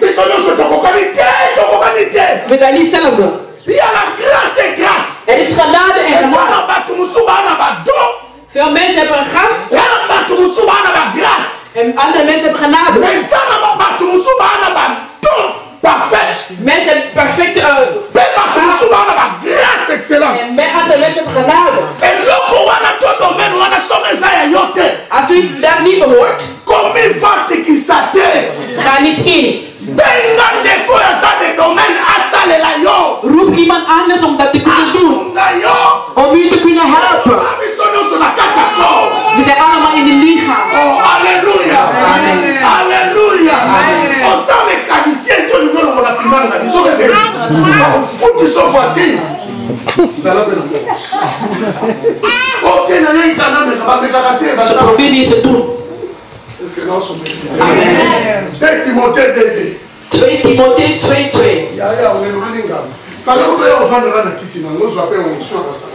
Mais nous sommes de We zijn niet zelden. il y a la grâce et grâce. Er is genade en genade. Veel mensen hebben een gaf. En andere mensen hebben genade. Mensen hebben perfecte en andere mensen hebben genade. Als u dat niet behoort, ga niet in. Roep iemand anders om dat te kunnen doen. Om u te kunnen helpen. We zijn allemaal in de lichaam. Oh, alléluia. Amen. Alléluia. On sent les caniciens qui ont le la primaire. Ils sont réveillés. Ils foutent sur voiture. Vous allez bien. Ok, Probeer ze doen. est-ce que nous sommes Amen. 2 Timothée 2. 2 Timothée 2:2. Ya ya on est running down. Fallait que on va dans la kitchen. Nous je appelle on sur la salle.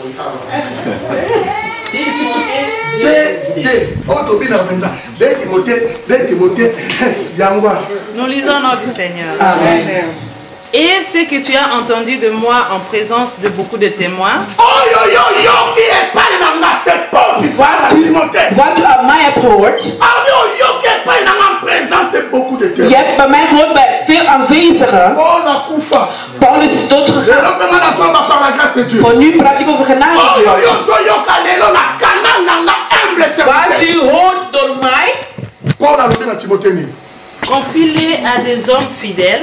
Nous lisons notre Seigneur. Amen. Et ce que tu as entendu de moi en présence de beaucoup de témoins, Wat u aan mij hebt gehoord, je hebt bij mij gehoord bij veel aanwezigen. Paulus is doodgegaan. Voor nu praat ik over genade. Wat u hoort door mij, confie-les à des hommes fidèles,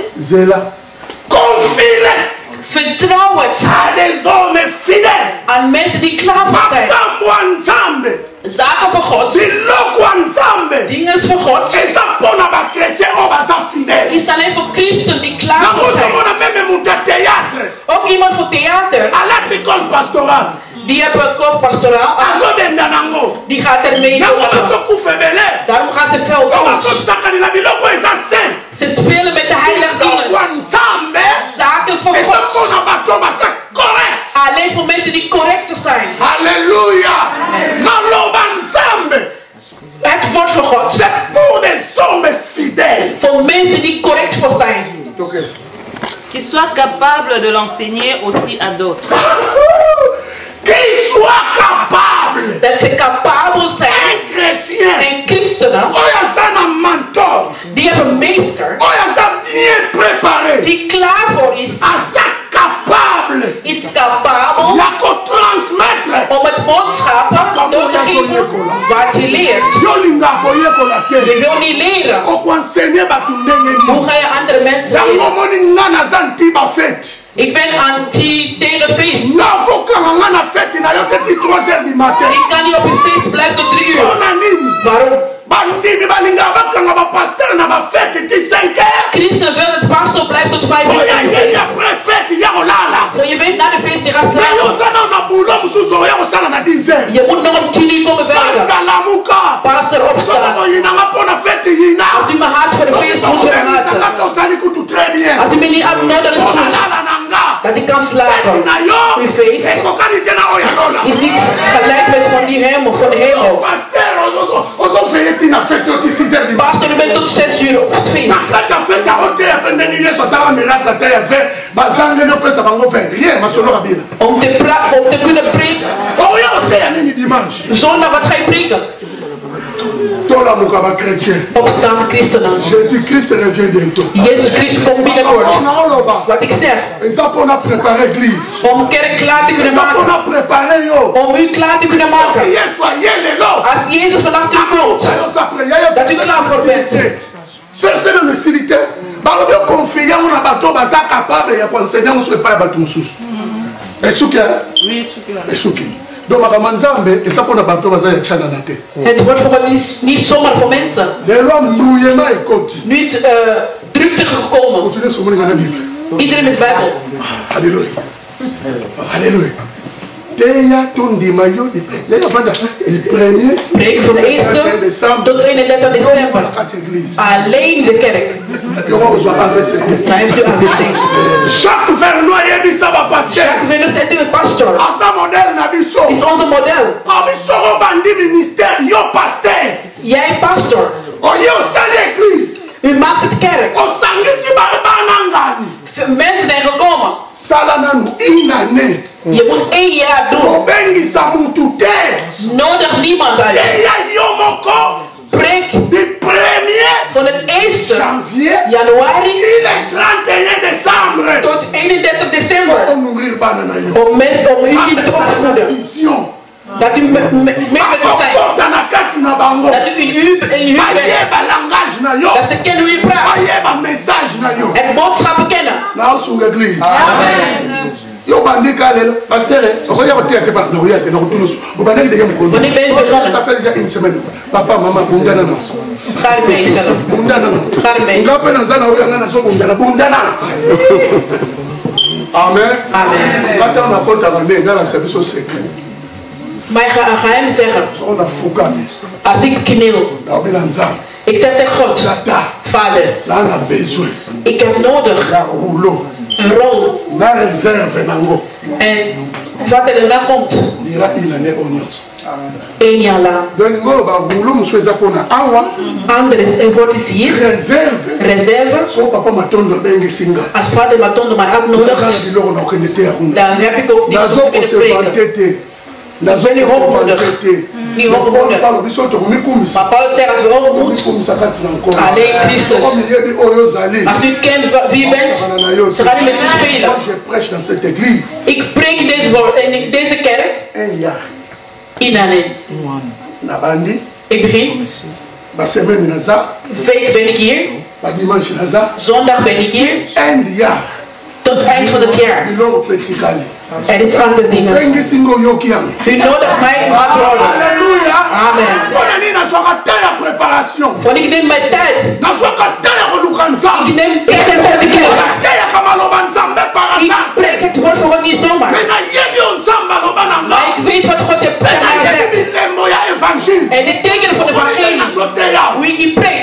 vertrouw het à des hommes fidèles. aan mensen die klaar voor zijn. Zaken van God, dingen van God, is alleen voor christen die klaar voor zijn. Ook iemand voor theater, die hebben een koop pastoraal, die gaat ermee door. Daarom gaat ze veel doen. Ze spelen met de heilige dingen. Zaken van God. Alleen voor mensen die correct zijn. Alléluia. Het woord van God. C'est pour des hommes fidèles. Voor mensen die correct voor zijn. qui soient capables de l'enseigner aussi à d'autres. Qu'ils soient capables. Dat ze capabel zijn. Un chrétien. Een christenen. Un mentor. Die hebben een meester. Bien préparé. Die klaar voor is. Capable. Is capabel. La transmettre. Om het boodschap door te geven wat je leert. Je wil niet leren. Hoe ga je andere mensen leren? Ik ben anti-tegenfeest. Ik kan niet op een feest blijven tot 3 uur. Waarom? Christen wil het pastor blijft tot 5 uur. Zo je weet na de feest je gaat slapen. Je moet nog om 10 uur komen werken. Pastor opstaan. niet nodig is goed. Dat ik kan slapen. Uw feest is niet gelijk met van die hemel, van de hemel. Pastor, u bent tot 6 uur op het feest. Om te kunnen preken. Zondag, wat ga je preken? Opstaan christenen. Jésus Christ revient bientôt. Jezus Christus komt binnenkort. Wat ik zeg. Om kerk klaar te kunnen maken. Om u klaar te kunnen maken. Als Jezus vanaf u komt, dat u klaar voor bent. Personne ne s'ilite. Balobi confiant na bato baza capable ya enseigner nous le pas bato mususu. Esuki. Oui, Esuki. Donc ma nzambe esa pona bato baza ya chana na te. Het wordt voor niet zomaar voor mensen. De l'homme mouyema ekoti. Nu is drukte gekomen. Continuez sur mon Bible. Iedereen met Bijbel. Alléluia. Alléluia. Deya tondi mayo di. Deya vanda di premier. Preek van de 1e tot 31 december. Alleen de kerk. Daar heeft u aanwezig. Chaque vernois yebisa ba pasteur. Chaque vernois est un pasteur. Asa modèle na biso. Is onze model. Abiso bandi ministère yo pasteur. Jij pastor. Oye osali église. U maakt het kerk. Osangisi ba nangani. Mensen zijn gekomen. Salananu inane. Je moet 1 jaar doen. Nodig niemand uit. Preek van het 1e januari tot 31 december. Om mensen om u te opvoeden. Dat u mee dat u in u bent. Dat ze kennen hoe u praat. Het boodschappen kennen. Amen. Yo bandika lelo pasteur okoya kotia ke ba na oya ke na kutunu obandaki de mkondo ça fait déjà une semaine papa maman bundana na Carmen shalom bundana na Carmen ngape na zana oya na so bundana amen amen kata na kota ba me ngala sabiso secret maar ga hem zeggen so na fuka als ik kneel ik zeg tegen God vader là on a besoin ik heb nodig een rol en wat er dan komt 1 jaar lang andere woord is hier reserve als vader Matondo maar uitnodigt dan heb ik ook niet te kunnen spreken. Dat ben niet hoogmoedig. Niet hoogmoedig. Maar Paulus zegt als we hoogmoedig. Alleen Christus. Als u kent wie u bent, ze gaan niet met u spelen. Ik preek in deze kerk. In een ik begin. Week ben ik hier. Zondag ben ik hier. Tot het eind van het jaar. Er is andere dingen. U nodigt mij in wat rollen. Amen. Want ik neem mijn tijd. Ik neem tijd en tijd de kerk. Ik preek het woord voor God niet zomaar. Maar ik weet wat God heeft gezegd. En de tekenen van de evangelie. Hoe ik preek.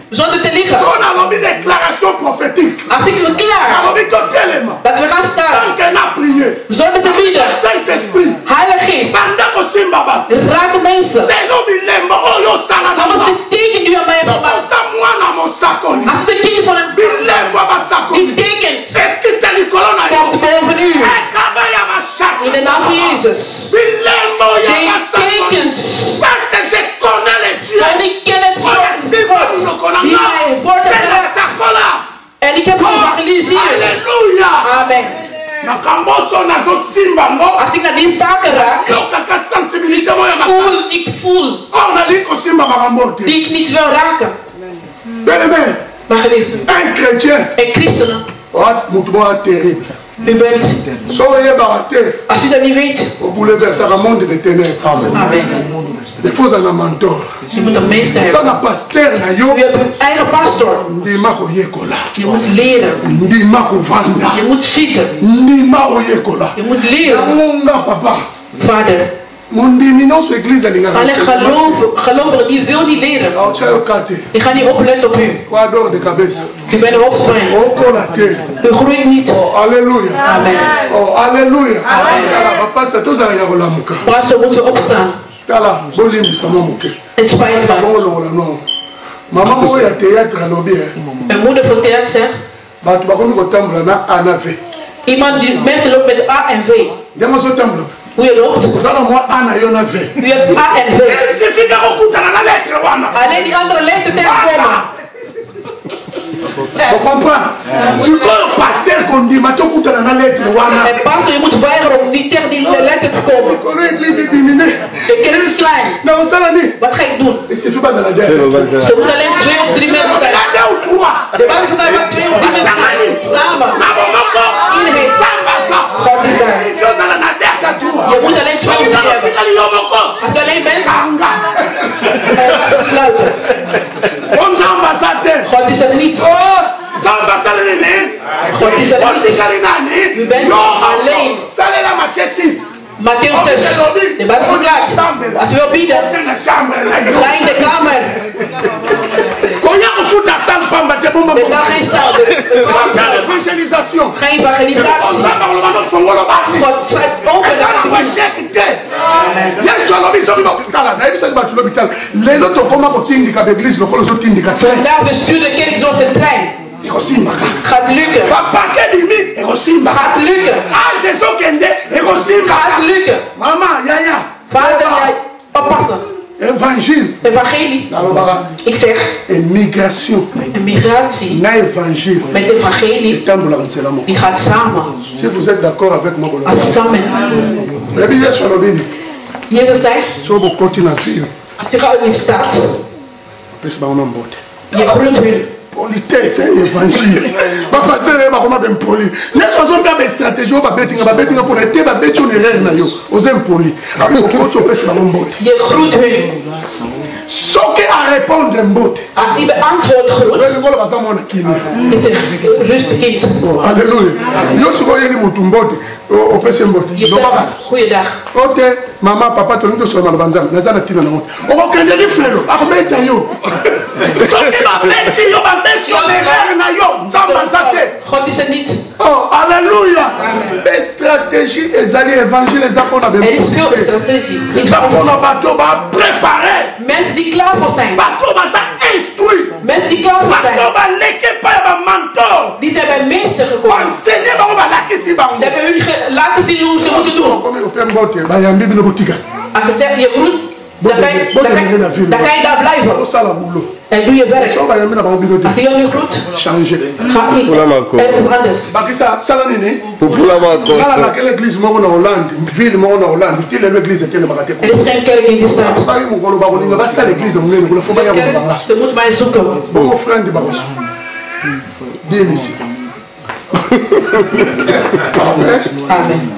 Zonder te liegen. Als ik verklaar dat we gaan staan zonder te bieden, Heilige Geest, raak de mensen. Als de teken die aan mij hebt gemaakt, als de kind van het die tekent komt boven u in de naam van Jezus. Die tekens en ik ken het God die mij voortgebracht en ik heb geëvangeliseerd. Amen. Als ik naar die zaken raak, ik voel die ik niet wil raken. Maar geliefde, een christen, u bent, als u dat niet weet, il faut un mentor. Je moet een meester hebben. Je hebt een eigen pastor. Je moet leren. Je moet zitten. Je moet leren. Vader, Alleen gelovigen die wil niet leren. Die gaan niet opletten op u. U bent hoofdpijn. U groeit niet. Alléluia. Amen. Oh, alléluia. Pastor, moeten we opstaan. Het spijt me. Een moeder van theater zegt. Iemand die mensen loopt met A en V. Hoe je loopt? U hebt A en V. Alleen die andere letter tegenkomen. Vous comprenez? Si le pasteur qu'on dit, maintenant, vous avez la lettre. En pastor, je moet weigeren om niet tegen die letter te komen. L'église est diminuée. De kerk is klein. Non, ça l'a dit. Wat ga ik doen? Il suffit pas de la dire. Ze moeten alleen 2 of 3 mensen zijn. De Bijbel schrijft dat 2 of 3 mensen zijn. Samen. Iedereen. God is daar. Je moet alleen 2 of 3 hebben. Als je alleen bent, sluiten. Onze ambassadeur. God is er niet. God is er niet. U bent alleen. Matthäus 6. De Bijbel verklaart. Als u wil bieden, ga in de kamer. Er kan geen zaal. Geen evangelisatie. God schrijft open de vandaag bestuurt de kerk zoals een trein. Gaat lukken. Gaat lukken. Gaat lukken. Mama, yaya. Vader, oppassen. Evangelie. Ik zeg. Immigration. Migratie. Na evangelie. Met evangelie. Die gaat samen. Si vous êtes d'accord avec moi, als we samen. Jezus zei. Als je gaat in de stad. Je groet hun. Politesse évangile. Papa c'est pas comment ben poli. Les choses bien stratégie on va betting pour être ba betting on erreur na yo. Aux impoli. Avec au coach on peut se mbot. Je groet hun. Soke à répondre mbot. Als die beantwoord groet. Le ngolo ba sa mona kini. Rustig kind. Alléluia. Yo soko yeli mutu mbot. O pese mbot. Goeiedag. OK, maman papa to ndo so na banzam. Na zana tina na mo. O kende li frelo. Akobeta yo. Soke ba beti yo ba God is er niet. Oh, alléluia. Les stratégies et les évangiles, les apôtres. Er is veel strategie. Les apôtres va préparer. Mensen die klaar voor zijn. Bateau va instruire. Mensen die klaar voor zijn. Bateau va lekker pas ba mentor. Die zijn bij meester gekomen. Enseigner ba ba la kisi ba. Ze hebben hun laten zien hoe ze moeten doen. Comme op een bootje, ba yambi bino botika. Als ze zeggen je groet, dan kan je daar blijven. En doe je werk. Als je jou groet, ga in. Ergens anders. Bakisa, salanini. Popula laquelle église mo na Hollande, ville mo na Hollande, telle l'église telle makate. Er is geen kerk in die stad. Ba mo kolo ba ko ninga ba sa l'église mo ne ko fo ba ya mo ba. Ze moet mij zoeken. Bon frère de Babos. Bien ici. Amen.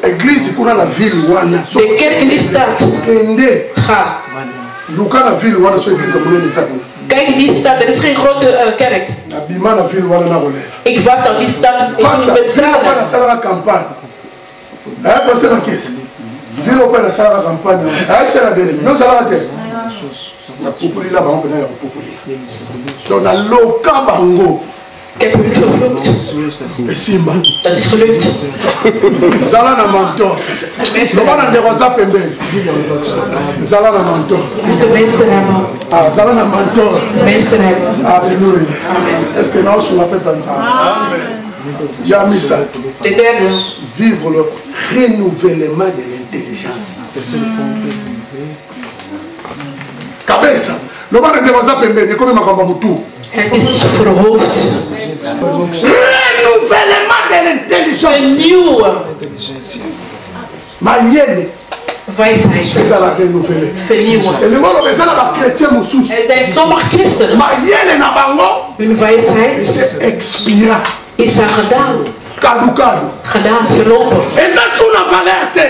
Église kuna la ville wana. De kerk in die stad. Kende. Ga. Luka la ville wana so église mo ne sa. Kijk, in die stad, er is geen grote kerk. Ik was al die stad. Ik ging met tranen. Campagne. Hij was er een keer. Veel op een sala campagne. Hij is er een no sala de. Na populi la bango na populi. Donc na loka bango. Ik heb niet gevloekt. Simba. Dat is gelukt. Zala na mentor. Zala na rosa pembe. Zala na mentor. De meester hebben. Ah, zala na mentor. De meester hebben. Alléluia. Est-ce que nous sommes appelés comme ça? Amen. Jamisa. De derde. Vivre le renouvellement de l'intelligence. Cabeça. Não vai de rosa pembe. Ne come makamba mutu. Het is voor het hoofd. Renouvellement de l'intelligence. Een nieuwe Mayele. wijsheid. Vernieuwen. Er zijn sommige christenen. Hun wijsheid is daar gedaan. Gedaan, verlopen. Je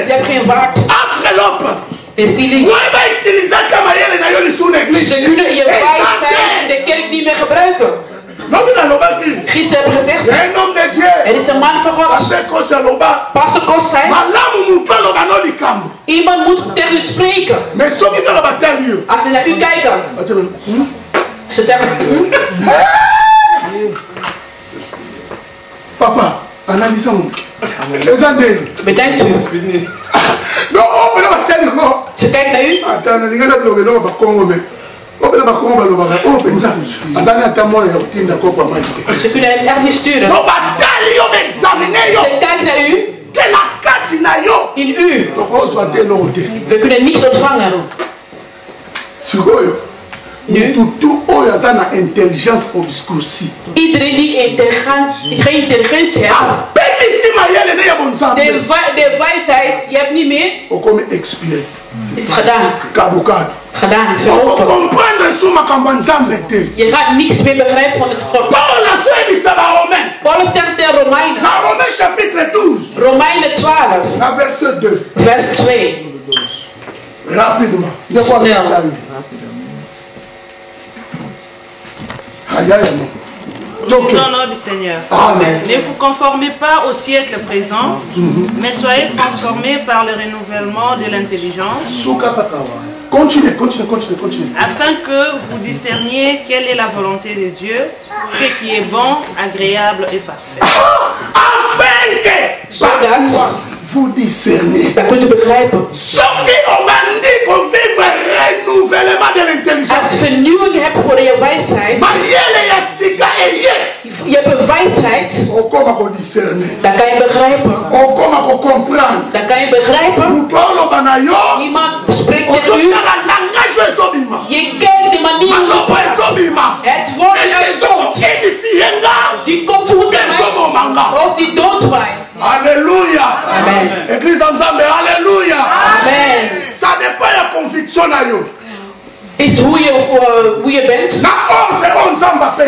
hebt geen waarde. Ze kunnen je wijsheid in de kerk niet meer gebruiken. Christus heeft gezegd. Un homme de Dieu. Er is een man van God. Pastor Kos zei. Iemand moet tegen u spreken. Als ze naar u kijken. Ze zeggen. Papa, analysons. Bedenkt u. Ze kijkt naar u. Ze kunnen het echt niet sturen. Ze kijkt naar u. In u. We kunnen niets ontvangen. Nu. Iedereen die geen intelligentie heeft. De wijsheid, je hebt niet meer. Is gedaan. Gedaan. Je gaat niets meer begrijpen van het God. Paulus zegt in Romeinen. Romeinen 12. Vers 2. Rapidement. Au nom du Seigneur. Amen. Ne vous conformez pas au siècle présent, mais soyez transformés par le renouvellement de l'intelligence, Continue. afin que vous discerniez quelle est la volonté de Dieu, ce qui est bon, agréable et parfait. Zodat vous discernez. dat kunt u begrijpen. Als vernieuwing hebt voor je wijsheid. Je hebt een wijsheid. Dat kan je begrijpen. Dat kan je begrijpen. Iemand spreekt tegen u. Je kent de manier. Het woord is uitkomt. Die komt goed bij mij. Of die doodt mij. Alléluia. Amen. Église ensemble, alléluia. Amen. Ça n'est pas la conviction na yo. Is hoe je bent. Na ordre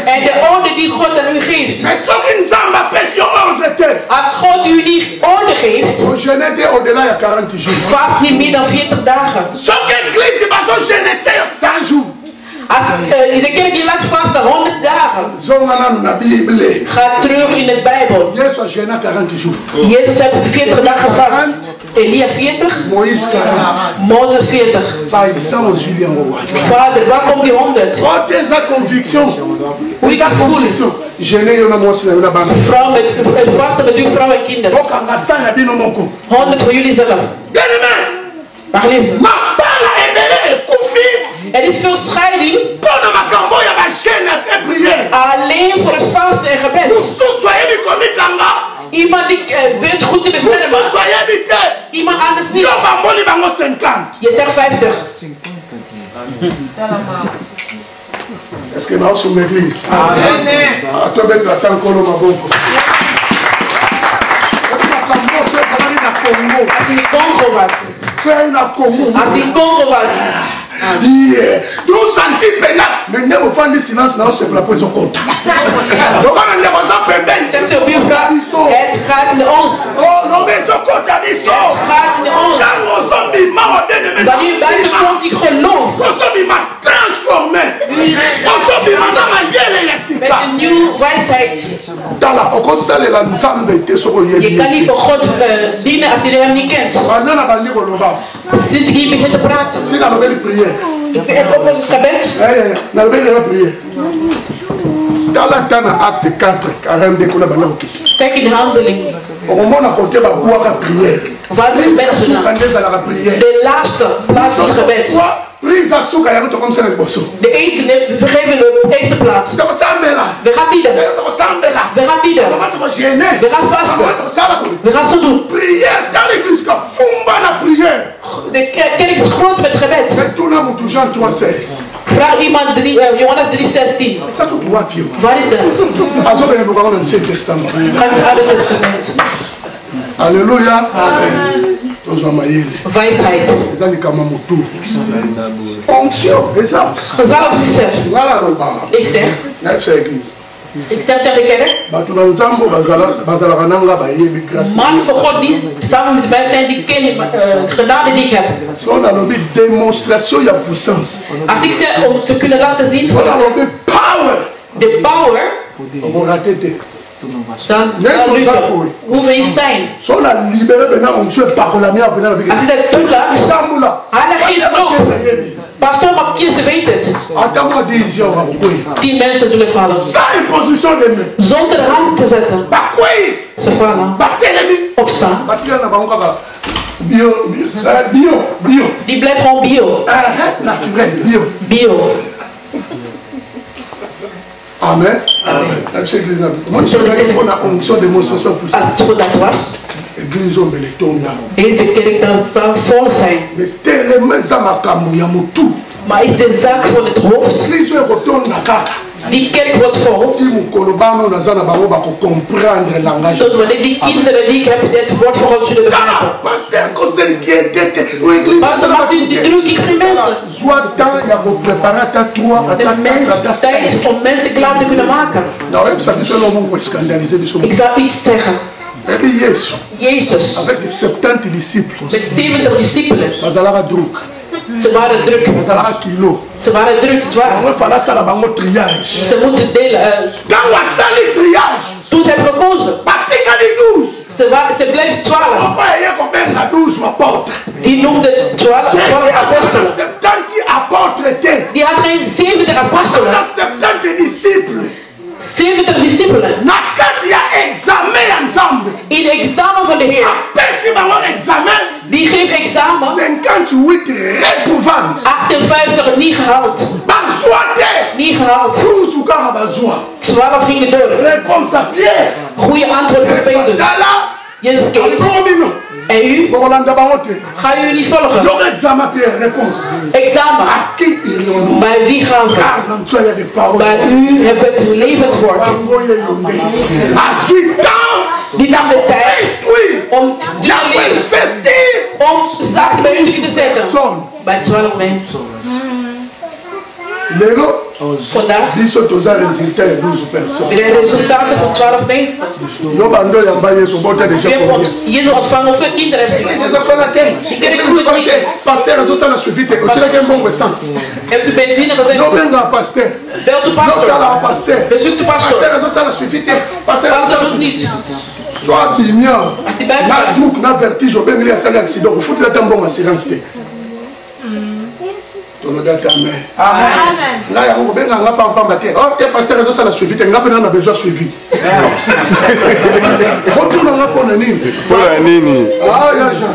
en de orde die God aan u geeft. Mais soki nzamba pesi ordre te. Als God u niet orde geeft. O jeûner te au-delà ya 40 jours. Vast niet meer dan 40 dagen. Soki église bazo jeûner 100 jours. Als de kerk je laat vasten 100 dagen. Ga terug in de Bijbel. Jezus heeft 40 dagen vast. Elia 40. Mozes 40. Vader, waar komt die 100? Hoe je dat voelt. Vrouw met vasten met uw vrouw en kinderen. 100 voor jullie zelf. Wacht lief. Er is veel scheiding. Alleen voor het vasten en gebed. Iemand die weet goed te beschermen. Iemand anders niet. Je zegt 50. Est-ce que nous sommes l'église? Amen. Als in Congo was. Als in Congo was. Nous sentis pénal, mais nous avons fait silence dans ce plat pour les comptes. Donc on a des raisons pembènes. Het gaat in ons. Oh, non mais ce compte a dit ça. Het gaat in ons. Quand nous sommes bimans, wanneer u buiten komt, ik geloof. Nous sommes bimans transformés. Nous sommes bimans dans ma yelle et met een nieuwe wijsheid. Je kan niet voor God dienen als je hem niet kent. Sinds ik hier begin te praten. Ik heb ook een gebed. Kijk in de handeling. Waar is gebed? De laatste plaats is gebed. De eten, we geven de eerste plaats. We gaan bieden. We gaan bieden. We gaan vasten. We gaan zo doen. De kerk is groot met gebed. Vraag iemand Johannes 3:16. Waar is dat? Oude Testament. Alléluia. Wijsheid. Onction. Gezalfde. Ik zeg. Ik zeg tegen de kerk. Man voor God die samen met mij zijn die kennen genade die ik heb. Als ik zeg om te kunnen laten zien. De power. Hoe wil je zijn? So la libéré maintenant on tue par la mienne maintenant avec. Als je dat toelaat, Istanbul. hij is nog. Pastor Makkie, ze weet het. Attends-moi 10 jours à vous. 10 mensen zullen vallen. Sans imposition de main. Zonder hand te zetten. Bakoi. Ze vallen. Batelemi. Opstaan. Batila na bango bio. Die blijft gewoon bio. Naturel, bio. Bio. Amen. Moi, je regarde pour la onction de démonstration pour ça. Als het goed dat was, Église on le tombe. deze kerk dan zou vol zijn. Mais tellement ça m'a camou ya mutu. Maar is de zaak van het hoofd? Église on retourne na kaka. Die kerk wordt vol. Si mukolo bano na zana bango ba ko comprendre langage. Tot wanneer die kinderen die ik heb het woord van God zullen begrijpen. Pasteur ko s'inquiéter ou église. Pastor Martin, die druk ik aan die mensen. Soit temps ya ko préparer ta 3 De mens tijd om mensen klaar te kunnen maken. Nou, heb ça besoin de mon scandaliser de Ik zou iets zeggen. Et Yesu Jezus avec 70 disciples. met 70 discipelen. Bazalaka druk. Ze waren druk. Bazalaka kilo. Ze waren druk, zwaar. On fala sala bango triage. Ze moeten delen. Quand on sali triage. Toen ze hebben gekozen. Batika die 12. Ze bleef 12. Papa ye ko benga 12 apôtres. Die noemde 12 apostelen. 70 apôtres. Die had geen 70 apostelen. 70 disciples. 70 discipelen. Na kati ya examen ensemble. In de examen van de Heer. Apesi bango examen. Die geeft examen. 58 repouvantes. 58 niet gehaald. Bazouate. Niet gehaald. 12 gingen door. Réponse à Pierre. Goede antwoord voor Petrus. Jezus keek. En u? Ga u niet volgen? Examen. Bij wie gaan we? Bij u hebben we het levend woord. Die nam de tijd om te leren. Om zaken bij u te kunnen zetten. Bij 12 mensen. Vandaag de resultaten van 12 mensen. Jezus ontvangt hoeveel kinderen heeft u? Die kerk goed niet. Heeft u benzine gezet? Belt de pastor. Bezoek de pastor. Pastor doet niet. Soit bimia, na druk, na vertige, au bengali asali accident, au foot la tambon assurance te. Amen. Amen. Là, il y a un benga nga pam pam te. Oh, et pasteur réseau ça la suivi, te nga pena na besoin suivi. Retourne nga pona nini? Pona nini? Ah, ya Jean.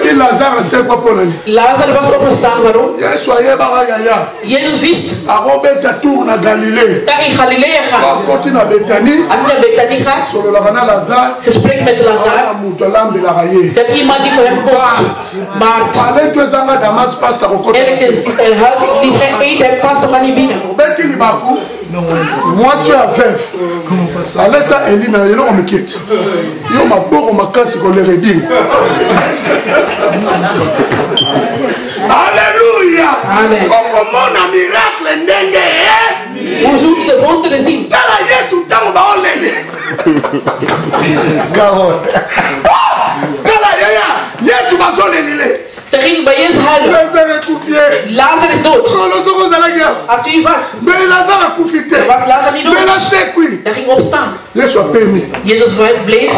Et Lazare c'est quoi pona nini? Lazare was opgestaan waarom? Ja, soyez bara ya. Jezus wist. Arobeta tour na Galilée. Dat in Galilea gaat. Koti na Bethanie. Als je naar Bethanie gaat. Solo la bana Lazare. Ze spreekt met Lazare. Ze hebben iemand die voor hem kookt. Maart. Alleen tu zanga damas pasta kokota. En het huis die geen eten heeft, past toch niet binnen. Beti li baku. Moi je suis à veuf. Allez ça Elina, il on me quitte. Yo ma boko makasi ko le reding. Alléluia. Amen. Comment un miracle ndenge. Hoe zoekt de wonderen zien? Tala Yesu tango ba olele. Tala yaya. Yesu ba zolele. Ze ging bij Jezus huilen. Lazarus is dood. Als u vast. Was Lazarus niet dood. Hij ging opstaan. Jezus bleef.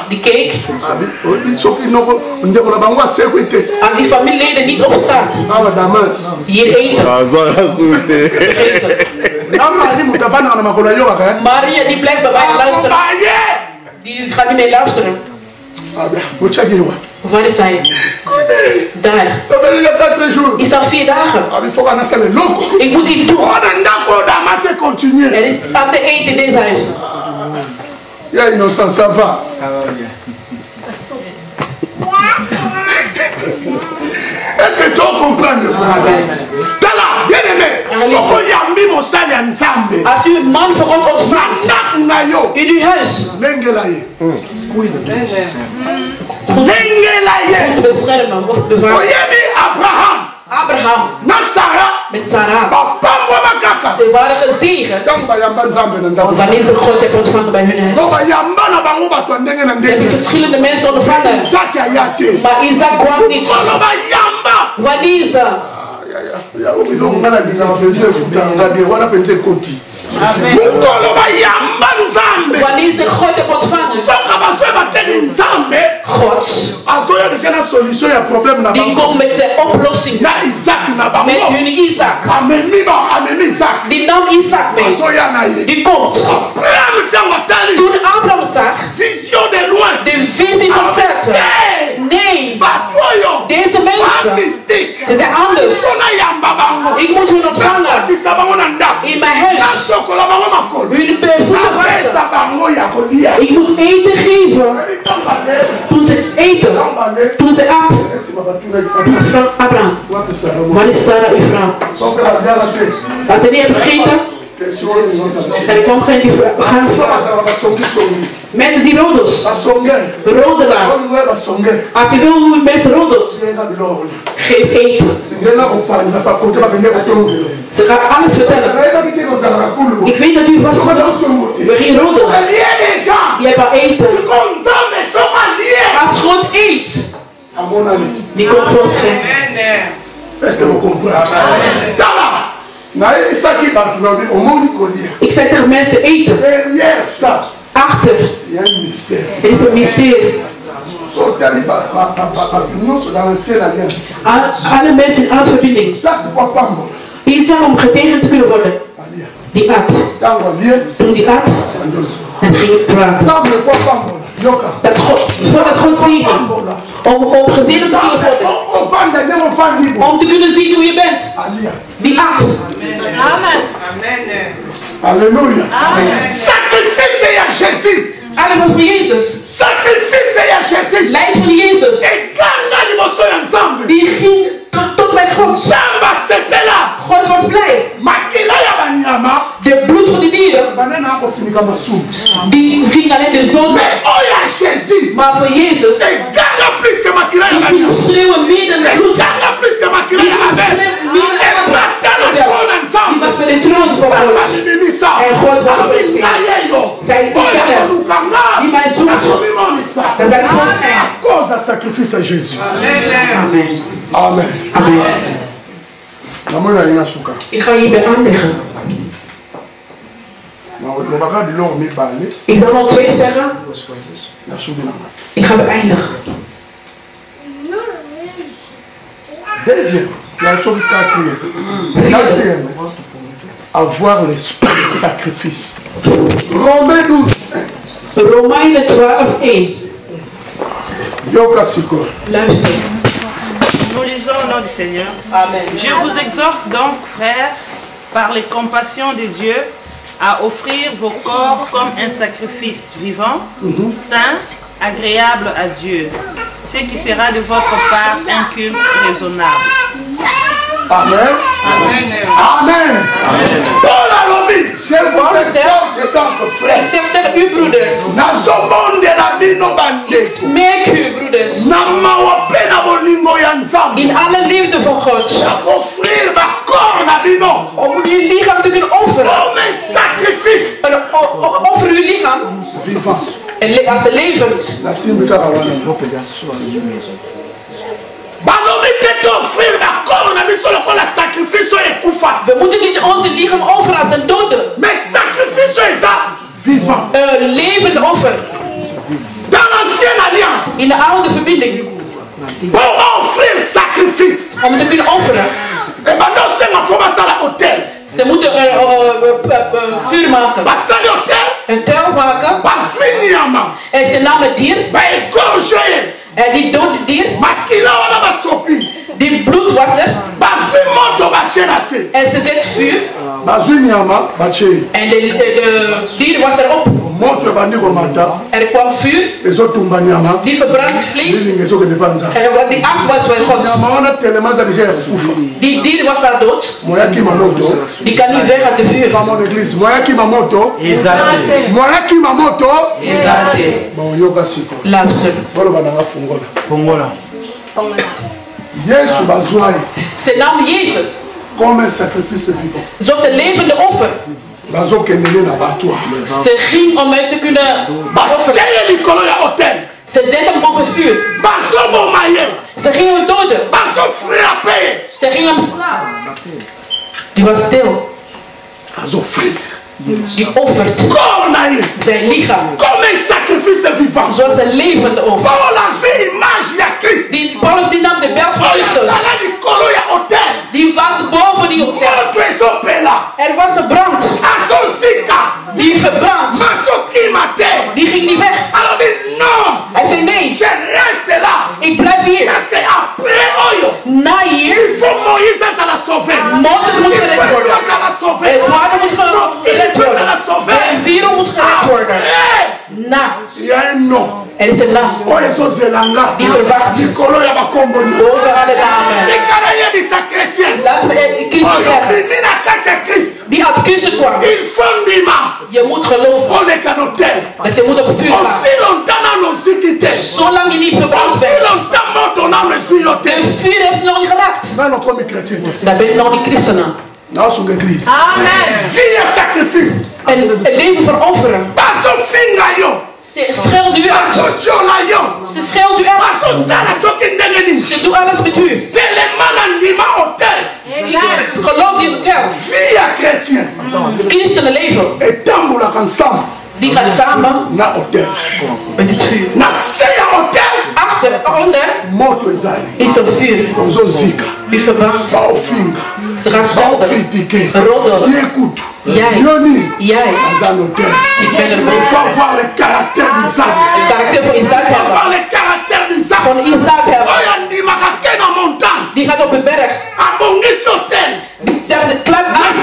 Die keek. Als die familieleden niet opstaan. Hier eten. Maria die blijft bij mij luisteren. Die gaat niet mee luisteren. Waar is hij? Daar. Is al 4 dagen. Ik moet iets doen. Er is aan te eten in deze huis. Ja, innocent, ça va. Est-ce que tu comprends? Tala, bien aimé. Soko yambi mo sali ya nzambe. Als u een man voor God ontvangt. In uw huis. Lengelaye. Goed beschermen of bewaren. Abraham. Met Sarah. Ze waren gezegend. Wanneer ze God hebben ontvangen bij hun huis. Er zijn verschillende mensen ontvangen. Maar Isaac kwam niet. Wanneer ze. mukolo bayamba nzambe wanneer ze God hebben ontvangen, soka bazoya bateli nzambe God, azoya deja na solution ya problème na die bango komt met de oplossing. na Isaac na Met bango hun Isaac. amemi Isaac Die nam Isaac mee. azoya na ye Die komt. Abraham ntango atali Toen Abraham zag vision de loin de visie van verte. Nee, bato oyo deze mensen, mystique ze zijn anders. sona yamba bango Ik moet hun ontvangen nakotisa bango na ndako in mijn huis. nasokola bango makolo Hun voeten wassen. apesa bango ya kolia Ik moet eten geven. Toen ze eten, toen ze at, toen ze vroeg Abraham, waar is Sarah uw vrouw? Als ze niet hebben gegeten, en ik kwam geen die gaan mensen die roddels, roddelaar. Als je wil hoe mensen roddelt, geef eten. Ze gaan alles vertellen. Ik weet dat u was God. We gingen roddelen. Je hebt al eten. Als God eet, die komt voor ons geven. Est-ce que vous comprenez? Ik zeg tegen mensen eten. Achter. Er is een mysterie. Alle mensen in alle verbinding. Iets om getegend te kunnen worden. Die at. Toen die at, en ging ik praten. Dat God, zodat God ziet om gezien te kunnen worden. Om te kunnen zien hoe je bent. Die at. Amen. Alléluia. Sacrifice ya Jésus. Alles voor Jezus. Sacrifice ya Jésus. Lijf van Jezus. Die ging tot bij God. God was blij. De bloed van die dieren. Die ging alleen de zon. Maar voor Jezus. Die ging schreeuwen meer dan de bloed. Die ging schreeuwen meer dan de bloed. Die was met de troon van God. En God was zijn kinderen. Die mij zoekt. Dat zijn God. Cause sacrifice à Jésus. Amen. Amen. Ik ga hierbij aanleggen. Ik zal nog twee zeggen. Ik ga beëindigen. Deuxième, quatrième, avoir l'esprit de sacrifice. Romains 12. Romeinen 12:1. Luister. Nous lisons au nom du Seigneur. Amen. Je vous exhorte donc, frères, par les compassions de Dieu, à offrir vos corps comme un sacrifice vivant, saint, agréable à Dieu, ce qui sera de votre part un culte raisonnable. Amen. Amen. Amen. Paul a lobby. Je vous exhorte donc, frères. Uw broeders. Merk u, broeders. In alle liefde van God. Om uw lichaam te kunnen offeren. Offer uw lichaam. En als levend. We moeten niet onze lichaam offeren als een dode. Levend offer. In de oude verbinding. Om te kunnen offeren. Ze moeten vuur maken. Een tuil maken. En ze namen het dier. En die dode dier. Die bloed was er. En ze zet vuur. En de dier was erop. Er kwam vuur. Die verbrandt vlees. En die as was bij God. Die dier was daar dood. Die kan niet weg uit de vuur. Luister. Ze namen Jezus. Comme un sacrifice vivant. Zoals een levende offer. Ze ging om mij te kunnen offeren. Ze zetten hem op het vuur. Ze gingen hem doden. Ze gingen hem slaan. Die was stil. Die offert corps naïe zijn lichaam comme un sacrifice vivant. zoals een levende offer. Pour la vie image ya Christ. Die Paulus die nam de beeld van Christus. likolo ya hotel. Die was boven die hotel. Moto ezopela. Er was een brand. Azozika. Die verbrand. Masokima te. Die ging niet weg. Alors dit non. Hij zei nee. Je reste là. Ik blijf hier. Parce que après oyo. Na hier. Il faut Moïse à la sauver. Mozes moet gered worden. Eduardo moet gered worden. Elvira moet gered worden. Na. Il y a un nom. Er is een naam. Oyo ezozelanga. Die verwacht. Likolo ya bakombo ni. Boven alle namen. Likala yebisa chrétien. Laat me Christus Oyo zeggen. bimina kati ya Christ. Die uit kussen kwam. Il faut ndima. Je moet geloven. On est qu'un hôtel. Dat je moet op vuur gaan. Aussi longtemps dans nos cités. Zolang je niet verbrand Aussi bent. longtemps monte dans les filles. De vuur heeft nog niet geraakt. Non, non, comme chrétien. Dan ben je nog niet christenen. Dans son église. Amen. Vie et sacrifice. En het leven verofferen. Pas au finger yo. Ze scheldt u Pas au uit. tchola yo. Ze scheldt u uit. Pas au sala soki ndengeni. Ze doet alles met u. C'est le mal en ndima hôtel. Geloof die hotel. Vie et chrétien. Christenen leven. Et tamboula ensemble. Die gaat samen Na hôtel. met het vuur. Na seya hôtel. Achter, onder Moto ezali. is een vuur. Ozo zika. Die verbrandt. Ba au finger. Ze gaan Ba schelden. critiquer. Roddelen. Yekutu. Jij. Yoni. Jij. Dans un hôtel. Ik ben er Il boven. faut avoir le caractère d'Isaac. Het karakter van Isaac Il faut avoir hebben. le caractère d'Isaac. Van Isaac hebben. Oyo ndimaka ke na montagne. Die gaat op een berg. Abongisi hôtel. Ze hebben de klap aan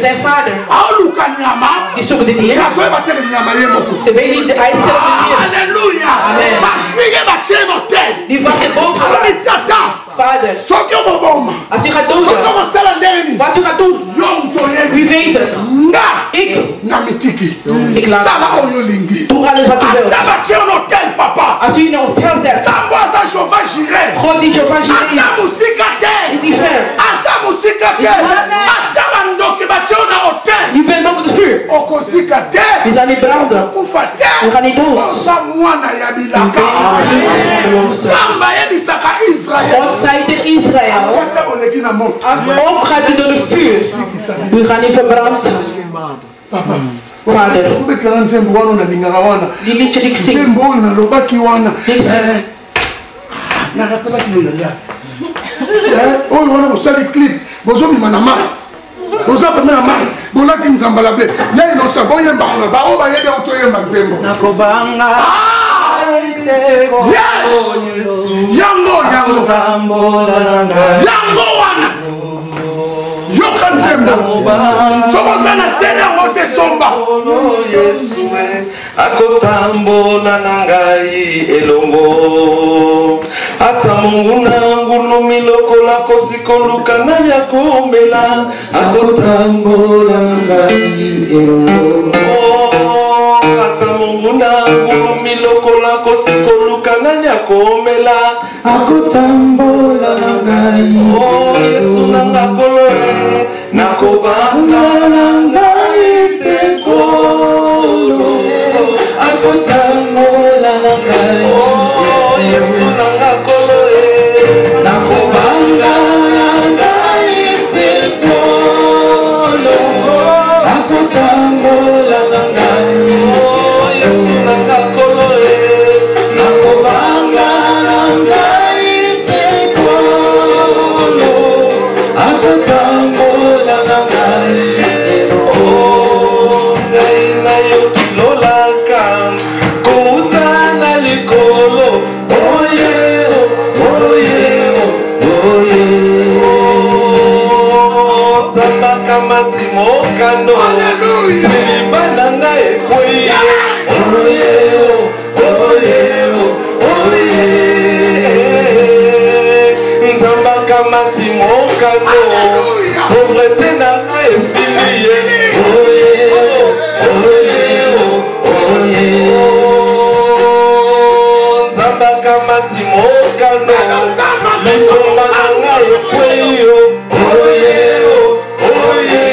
zijn vader. Aoluka nyama. Die zoeken dit hier. Azoyeba te nyama ye moko. Ze weet niet, hij is zelf niet hier. Alléluia. Amen. Bafille batie hôtel. Die wacht er boven. Alobi tata. Vader, Soki oboboma. als u gaat Soki doden, obosala ndeni. wat u gaat doen, Yo moto u yebi. weet het. Nga. Ik Na mitiki. Ik laat- Sala oyo lingi. doe alles wat u wilt. Ata batie un hôtel papa. Als u in een hotel zet, Sambo aza chauffeur Jireh. God die Jehovah Aza Jireh musika is te. niet ver. Aza musika te. Ata bandoki batie na hôtel. U bent boven het vuur. Okozika te. We zijn niet branden. Kufa te. We gaan niet dood. Oza mwana ya U bilaka. bent niet van belofte. Samba yebisaka Israël. God zei tegen Israël, Wata boleki na moto. ook gaat u door het vuur. U gaat niet verbrand. Papa. Vader, Obetala nzembo wana nalingaka wana. die liedje die ik zing. Nzembo oyo nalobaki wana. Niks. Narapelaki loyaya. Oyo wana bosali clip. Bozobima na mari. Boza peme na mari. Bolati nzambala ble. Ya inosa boyemba wana. Bao bayebi otoyemba nzembo. nakobanga Yes. Yango yango. Yango wana. Yoka nzembo. Sokoza na sene yango te somba. Yesue akotambola na ngai elongo ata mungu na ngulumi lokola kosikoluka na yakomela akotambola na ngai elongo ata mungu na ngulumi lokola kosikoluka na yakomela akotambola na ngai Yesu na ngakolo nakobanga na ngai tekolo akotambola na ngai Yesu na ngakolo nakobanga na ngai tekolo akotambola na ngai Yesu na ngakolo nakobanga na ngai tekolo akotambola na ngai ngai na yo kilolaka kutana likolo oye oye oye zambaka matimokano siliba na ngai ekwei oye oye oye nzambaka matimokano pauvreté na ngai esili ye oye oye oye nzambaka matimokano likomba na ngai ekwei yo oye oye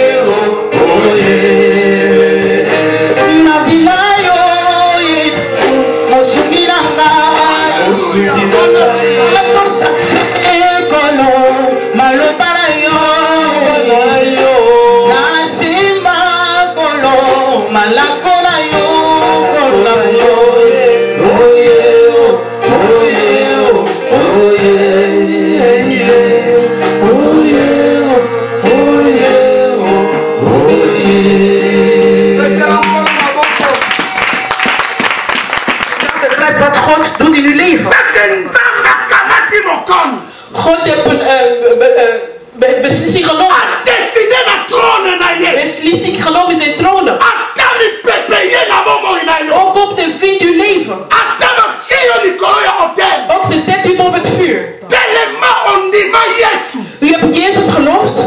oye Na bila yo, Yesu, mosungi na ngai. osuki na ngai Akonstance ekolo, maloba na yo. na yo Nasimba Beslissing genomen. Décider la trône na ye. Beslissing genomen zijn troon. Atami pepeye na bongo na yo. Ook op de vie du leven. Atama chio likolo ya hotel. Ook ze zet u boven het vuur. Tellement ondima Yesu. U hebt Jezus geloofd.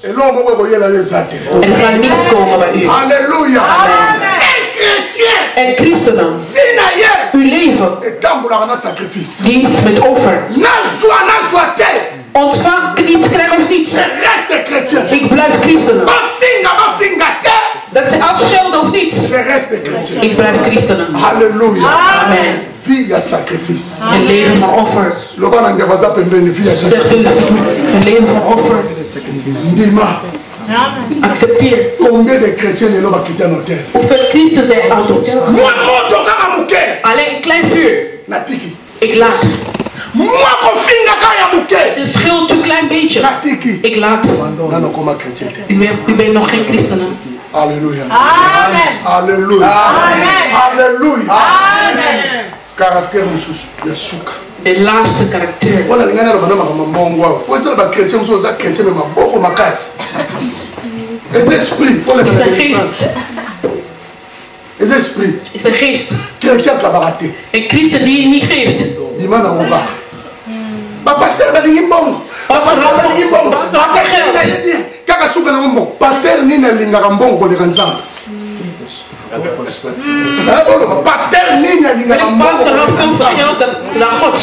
Et là, on va voir les zate. En er gaat niets komen bij u. Alléluia. Amen. Un chrétien. En christenen. Vina ye. Uw leven. Et tamboula na sacrifice. Dienst met offer. Na te. Ontvang niets, krijg of niets. Je reste chrétien. Ik blijf christenen. Ma finga te. Dat ze afschelden of niets. Je reste chrétien. Ik blijf christenen. Alléluia. Amen. Vie à sacrifice. Een leven van offer. Loba na was up en vie à Zeg sacrifice. dus, een leven van offer. Ndima. Accepteer. Combien de chrétiens ne l'ont pas quitté en hôtel? Hoeveel christen zijn aan hotel? Moi moto kaka muke. Alleen een klein vuur. Natiki. Ik laat. Moi kofinga kaya muke. Ze scheelt een klein beetje. Natiki. Ik laat. Nano koma chrétien. U bent nog geen christenen. Alléluia. Amen. Alléluia. Amen. Alléluia. Amen. Caractère mususu ya suka. De laatste karakter. Wala lingana lo bana mambongo. Kwa sababu ba chrétien mususu za chrétien me maboko makasi. Les esprits, faut les Is een geest. Les esprits. Is een geest. Chrétien kabarate. Een christen die je niet geeft. Dimana ngoba. Ba pasteur ba lingi mbongo. Ba pasteur ba lingi mbongo. Kaka suka na mbongo. Pasteur nina lingaka mbongo le kanzama. Pasteur nina Maar lingaka ik mbongo. pas er veel geld naar God.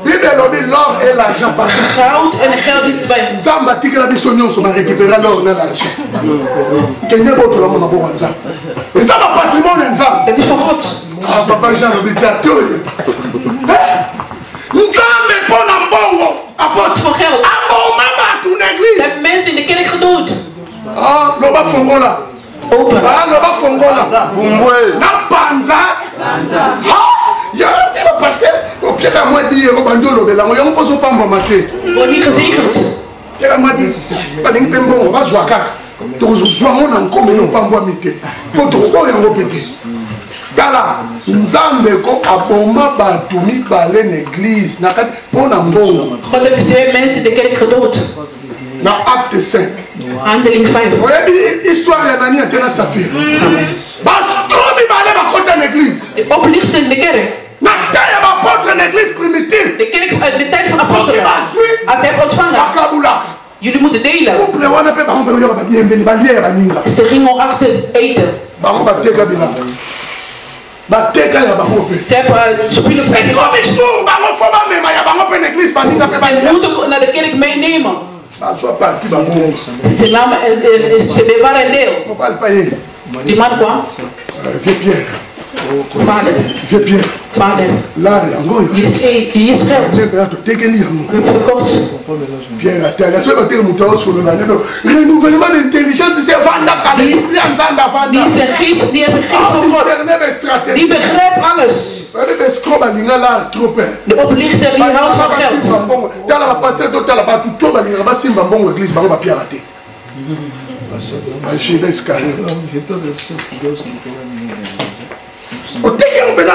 Bible lobi l'or et l'argent partout. Goud en geld is bij hem. Nzambe atikela biso nyonso ba récupérer l'or na l'argent. Kende botola mo maboko nzambe. Eza ba patrimoine ya nzambe. Dat is van God. Ah papa Jean lobi tatoyo. Nzambe pona mbongo. God voor geld. Aboma batu na Dat église. hebben mensen in de kerk gedood. Ah loba fongola. Open. Ah loba fongola. Na panza. Ha! Ya te ba passer au pied à moi dire au bandolo de la mo yango poso pamba maté. Word niet gezegend. Kela moi dit ba ding pembo ba zwa kaka. To zwa mona nkome no pamba mité. Po to ko yango pété. Tala nzambe ko aboma batu mibale na église na kati pona mbongo. God heeft 2 mensen in de kerk gedood. Na acte 5. Handeling 5. Oyebi histoire ya nani atena Safira. Bastro mibale bakota na église. De oplichter in de kerk. Na taya bapotre na église primitive. De kerk uit de tijd van apostelen. Als hij heeft ontvangen. Bakabulaka. Jullie moeten delen. Couple wana pe bango pe yoka babiembeli balie baninga. Ze gingen achter eten. Bango bateka bilanga. Bateka ya bango pe. Ze hebben spullen Comme vrijgekocht. je trouve bango fo ba mema ya bango pe na église baninga pe Ze balie. moeten naar de kerk meenemen. Bazwa parti bango. Ze bewaren een deel. Ko pal paye. Die man kwam. Vieux Pierre. Vader, Vieux Pierre. vader, Là yango yo. hier is eten, hier is geld. Ne pe to tekeli yango. We hebben verkocht. Pierre atala so ba tele muto solo na neno. Renouvellement d'intelligence c'est vanda kale. Ya nzamba Die vanda. is een geest, die heeft een geest van God. Discerner stratégie. Die begrijpt alles. Allez scroba linga la trop. De oplichter die houdt van geld. Tala ba pasteur to tala ba tout ba linga ba simba mbongo église bango ba Pierre até. Judas Iscariote.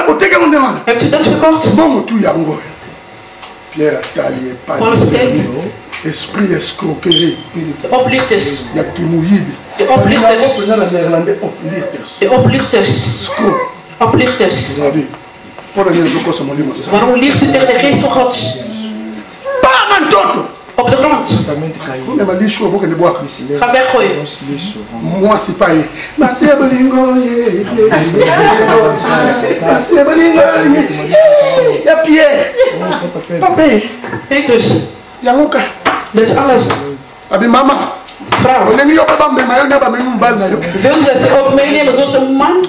Oteke mo ndewana. Hebt u dat verkocht? Bongo tu yango. Pierre atali Paul Steek. esprit escroquerie. De oplichters. Ya kimuyibi. De oplichters. Na néerlandais oplichters. De oplichters. Scro. Oplichters. Sabi. Pour les gens comme ça mon livre. Waarom liegt u tegen de geest van God? Pas man toto. Op de grond. Ne ma lisho boke ne boaka. Ga weggooien. Moi c'est pas ye. Ma c'est bolingo ye. Ma c'est bolingo ye. Ya Pierre. Papa. Petrus. Yangoka. Dat is alles. Abi mama. Vrouw. Onengi yo ba mbema yo ba memu mbal na yo. Wil je dat ze ook meenemen zoals een man?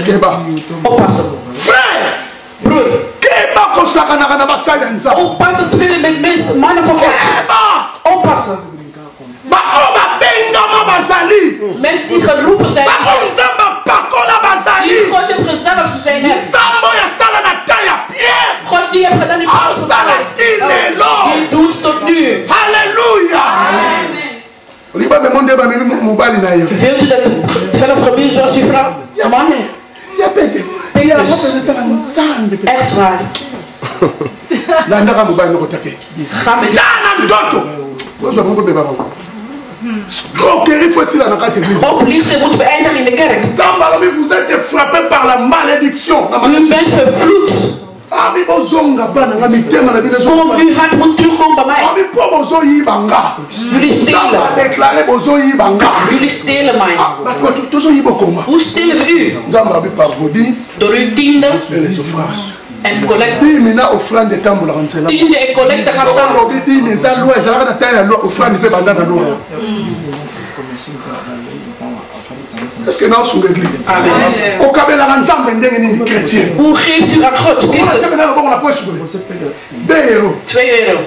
Keba. Oppassen. Frère. Broer. Keba ko sakana kana basali nza. Oppassen spelen met mensen, mannen van God. Keba. Oppassen. Ba o ba benga ma basali. Mensen die geroepen zijn. Ba o nzamba pakola Die basali. God heeft gezalfd zijn hem. Nzambo ya sala na taya Pierre. God die heeft gedaan in Au sala dilelo. Die doet tot nu. Halleluja. Liba me monde ba me mubali na yo. Wilt u dat zelf gebeuren zoals die vrouw? Man, Ya pete. Ya mo pete tana nzambe. echt waar. La ndaka mubali no kotake. Ga met Dana ndoto. Ozo bongo be baba. Scroquerie faut aussi la nakati église. Oplichten moet beëindigen in de kerk. Zambalobi, vous êtes frappé par la malédiction. U bent vervloekt. Abi bozonga bana nga mitema na bino. Kom, uw hart moet terugkomen bij mij. Abi po bozo yibanga. Jullie stelen. Déclaré bozo yibanga. Jullie stelen mij. Bakwa tozo yibokoma. Hoe stelen we u? Zambalobi par vos dîmes Door uw tiende et les offrandes. en collecte. Dîme na offrande de tambola kansela. Tiende en collecte gaat samen. Zambalobi dîme za loi za na taille loi offrande pe banda na loi. Est-ce que nous sommes une église? Amen. Au Kabela ensemble ndenge chrétien. Hoe geeft u aan God? On a Christus? tellement la bonne approche. 2 euros. 2 euro.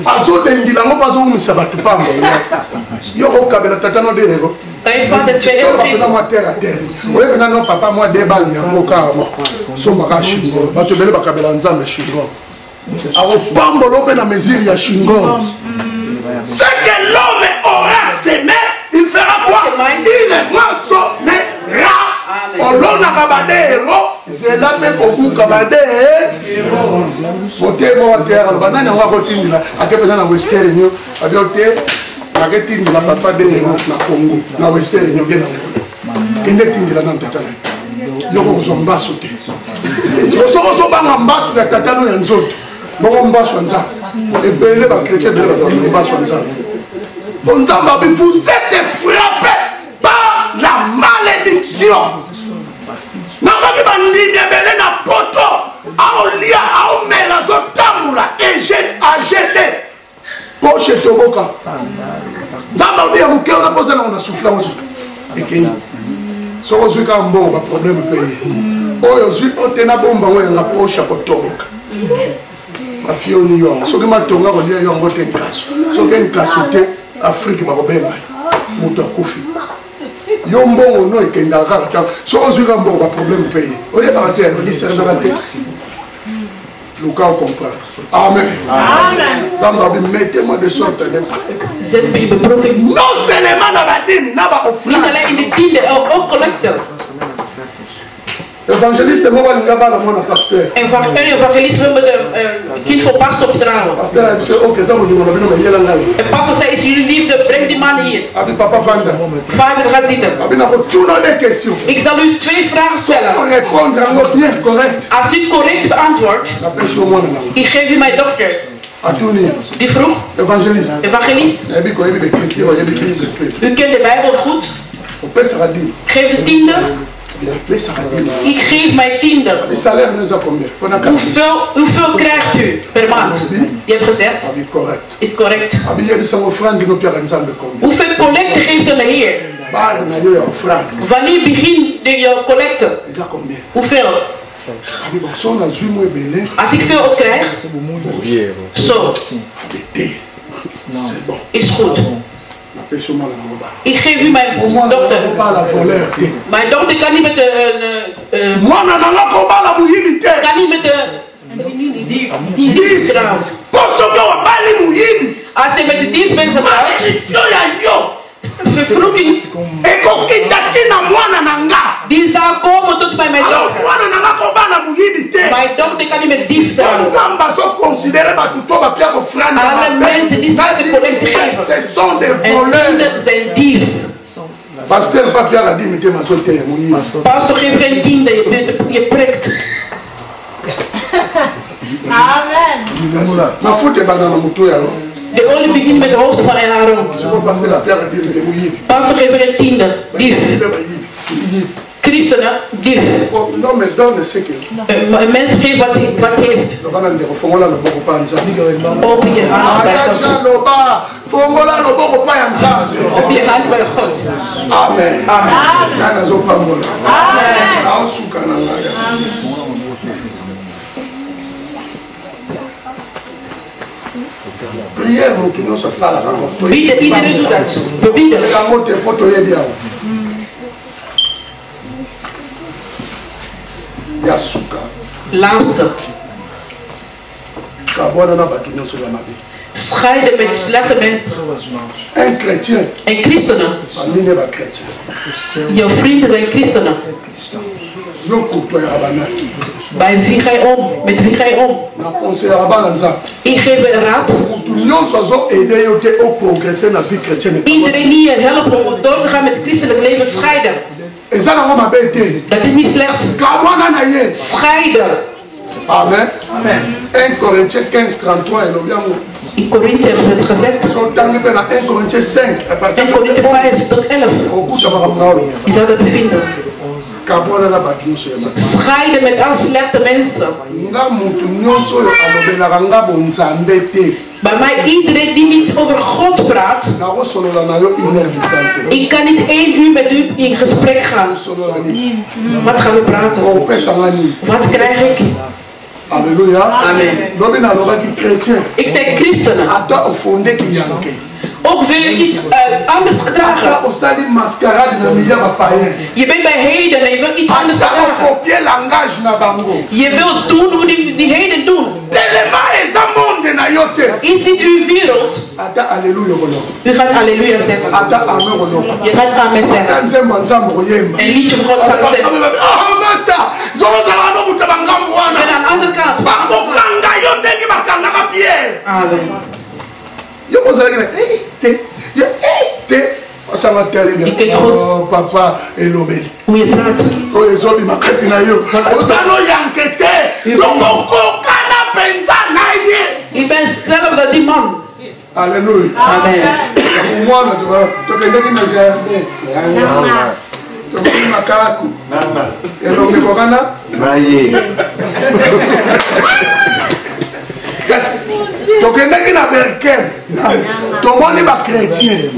Azo dengila ngo bazo umisa batu pamba. Yo au Kabela tata no 2 euros. Kan je van de 2 euro Papa geven? moi terre à terre. Oui, maintenant non papa moi débat ya moka mo. So maka shingo. Bato bele bakabela nzambe shingo. Awo pambo lope na mesure ya shingo. Ce que l'homme aura semé, il fera quoi? Il moissonnera. Olona kabade ero, zela pe koku kabade ero. Otego wa terre, banana wa kotindila, akepeza na western nyo, abiote, aketindila papa de ero na Congo, na western nyo gena ngolo. Kende tindila na tata. Yoko zomba sote. Soko banga mbasu ya tata no ya nzoto. Bongo mbasu nza. Ebele ba chrétien bele ba mbasu nza. Bonzamba, vous êtes frappé par la malédiction. Nabaki bandini ebele na poto, aolia, aomela zotambula, agede. Poche toboka. Nzamba odia mukeo na posa na souffla wazo. Ekeni. Soko zuka mbongo ba problème paye. Oyo zui otena bomba ngo na poche kotoboka. Ma fille au New York. Soki matonga kolia yo ngote nkaso. Soki nkaso te Afrique bakobemba. Moto akufi. Yo mbongo no ekenda kaka. Soko zuka mbongo ba problème paye. Oye ba se ni se na te. Luka au comprendre. Amen. Amen. Tamba bi mettez-moi de sorte de Zet me in beproeving. non seulement na badimi na ba Niet offrande. alleen in de tiende, ook collecte. Évangéliste mo balinga bana mona pasteur. En van een evangelist wil met een kind voor pastor vertrouwen. Pasteur a dit OK ça mo ndimo na bino me yela ngai. En pastor zei, is jullie liefde, breng die man hier. Abi papa vanda. Vader, ga zitten. Abi na ko tuna des questions. Ik zal u 2 vragen Pour stellen. répondre à notre bien correct. Als u correct beantwoordt, La pression moi na. ik geef u mijn dochter. Atuni. Die vroeg, Évangéliste. evangelist, Ebi ko ebi de chrétien o ebi de chrétien. u kent de Bijbel goed. O pesa radi. Geef de tiende. Il pesa radi. Ik geef mijn tiende. Le salaire nous a combien? On a 4. Hoeveel krijgt u per maand? Die hebt gezegd, Abi correct. is correct. Abi yebi sango offrande no pia nzambe combien? Hoeveel collecte geeft u de Heer? Bar na yo ya offrande. Wanneer begint de collecte? Is a combien? Hoeveel? Abi ba so na zui mo ebele. Als ik veel krijg, zo, Abi te. C'est bon. is goed. La pression moi na ngoba. Ik geef u mijn Au moins dochter. pas la voleur te. Mijn dochter kan niet met de... Mwana na nga ko bala muyibi te. kan niet met de... dief trouwens. Kosoke wa bali muyibi. Als je met de dief bent getrouwd, Malédiction ya yo. vervloeking, Ekokita tina mwana na nga. die zal komen tot bij mijn Alors dochter. mwana na nga ko bala muyibi te. Mijn dochter kan niet met dief trouwen. Nzamba so considérer ba tuto ba pia ko franda. Alle mensen die zaken collecte geven. Ce sont des En voleurs. tienden zijn dief. Pasteur pa pia la dimi te mazote ya muyibi. Pastor, geef geen tiende, je prikt. Na foute bana na mutu ya. De olie begint met het hoofd van Aaron. Siko pasteur la pia la dimi te muyibi. Pastor, geef geen tiende, dief. Christenen, dief. Non mais donne ce que. Een mens geeft wat heeft. Lobana ndeko fongola loboko pa nzambe. Open je hand bij God. Akaja loba fongola loboko pa ya nzambe. Open je hand bij God. Amen. Amen. Nana zo pambola. Amen. Na osuka na ngaya. Prière motu nyonso asalaka ngo. Bieden, iedereen doet dat. We bieden. Yango te po toyebi awa. Ya suka. Laatste. Kabwana na bato nyonso ya mabe. Scheiden met slechte mensen. Un chrétien. En christenen. Bamine ba chrétien. Jouw vrienden zijn christenen. Bij wie ga je om? Met wie ga je om? Ik geef een raad. Iedereen die je helpt om door te gaan met het christelijk leven scheiden. Dat is niet slecht. Scheiden. Amen. Amen. 1 Corinthiens 15, 33 in Korinthe hebben ze het gezegd. 1 Corinthiens 5, 1 Korinthe 5 tot 11. Je zou dat bevinden. Scheiden met al slechte mensen. Bij mij iedereen die niet over God praat. Ik kan niet 1 uur met u in gesprek gaan. Wat gaan we praten? Wat krijg ik? Alléluia. Amen. Ik zeg christenen. Ook wil ik iets anders dragen. Je bent bij heden en je wil iets anders dragen. Je wilt doen hoe die heden doen. Is niet uw wereld. U gaat halleluja zeggen. Je gaat amen zeggen. Een liedje van God gaat zeggen. En aan de andere kant. Amen. Oh papa elobeli. Hoe je praat. Oh ezobi makati na yo. Ozano yankete. Loko kana penza na ye. Ik ben zelf dat die man. Alléluia. Amen. Moi na to kende ki na jardin. Nana. To ki makaraku. Nana. Elobeli kokana? Na ye. tokendaki na berken tomoni bachrétien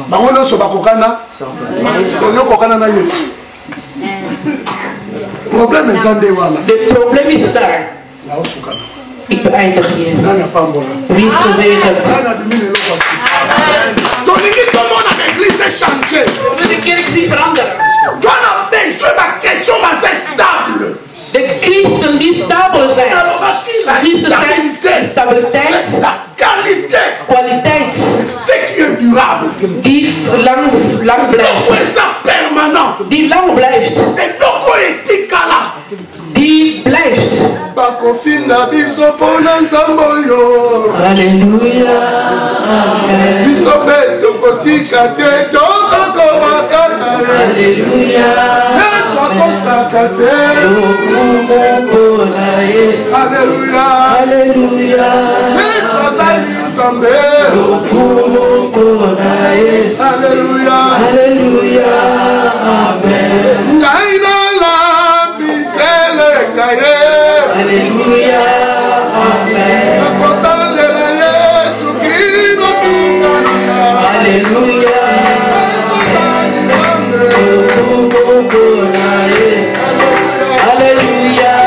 bango nyonso bakokana oyokokana na yesu problème eza nde wana the problem is there. naosukana Ik beëindig hier. nani apambola Wie is gezegend? tolingi tomona l'église change We de kerk die veranderen. twana besoin bakretien baza stable. De christen die stabel zijn. Die stabiliteit. La qualité. Kwaliteit. Ce qui est durable. Die lang blijft. Permanent. Die lang blijft. Die blijft. Bakofinda biso pona nzambo yo. Halleluja. Amen. Biso beto kotika te tokoko makaka. Halleluja. Yesu akosaka te. Halleluja. Halleluja. Yesu azali nzambe. Halleluja. Halleluja. Amen. Ngai nala bisele kaye. Alléluia, amen. Alléluia. Alléluia, Alléluia,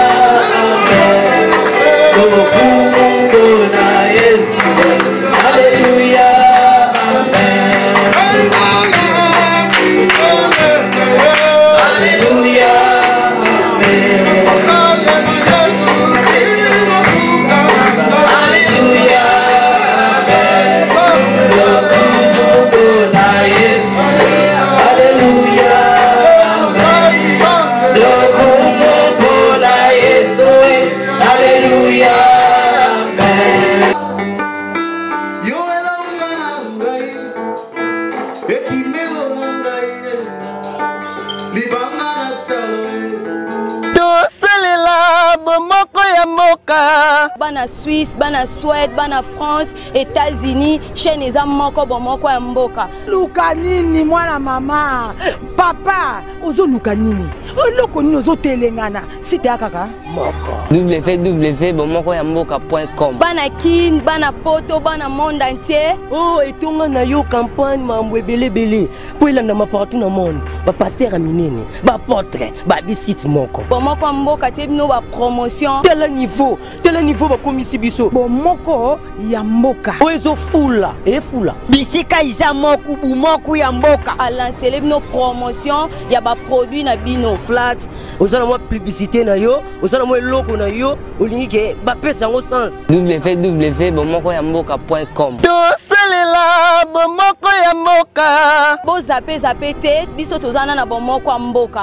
Alléluia. Bana Suisse, bana Suède, bana France, États-Unis, chaîne eza moko bomoko ya mboka. Luka nini mwana mama? Papa, ozo luka nini? Oloko nini ozo telengana? Site akaka moko. www.bomokoyamboka.com. Bana kin, bana poto, bana monde entier. Oh, etonga na yo campagne mambo ebele po elanda partout na monde. Ba pasteur minene, ba portrait, ba bisite moko. Bomoko ya mboka tie bino ba promotion. Tel niveau ba komisi biso. Bomoko ya mboka. O ezo fula, fula. Bisika isa moku bomoko ya mboka. A lancer bino promotion ya ba produit na bino. Plate, ozana mo publicité na yo, ozana mo eloko na yo, olingi ke ba pesa ngo sens. www.bomokoyamboka.com. Tosalela bomoko ya mboka. Bo zape te biso tozana na bomoko ya mboka.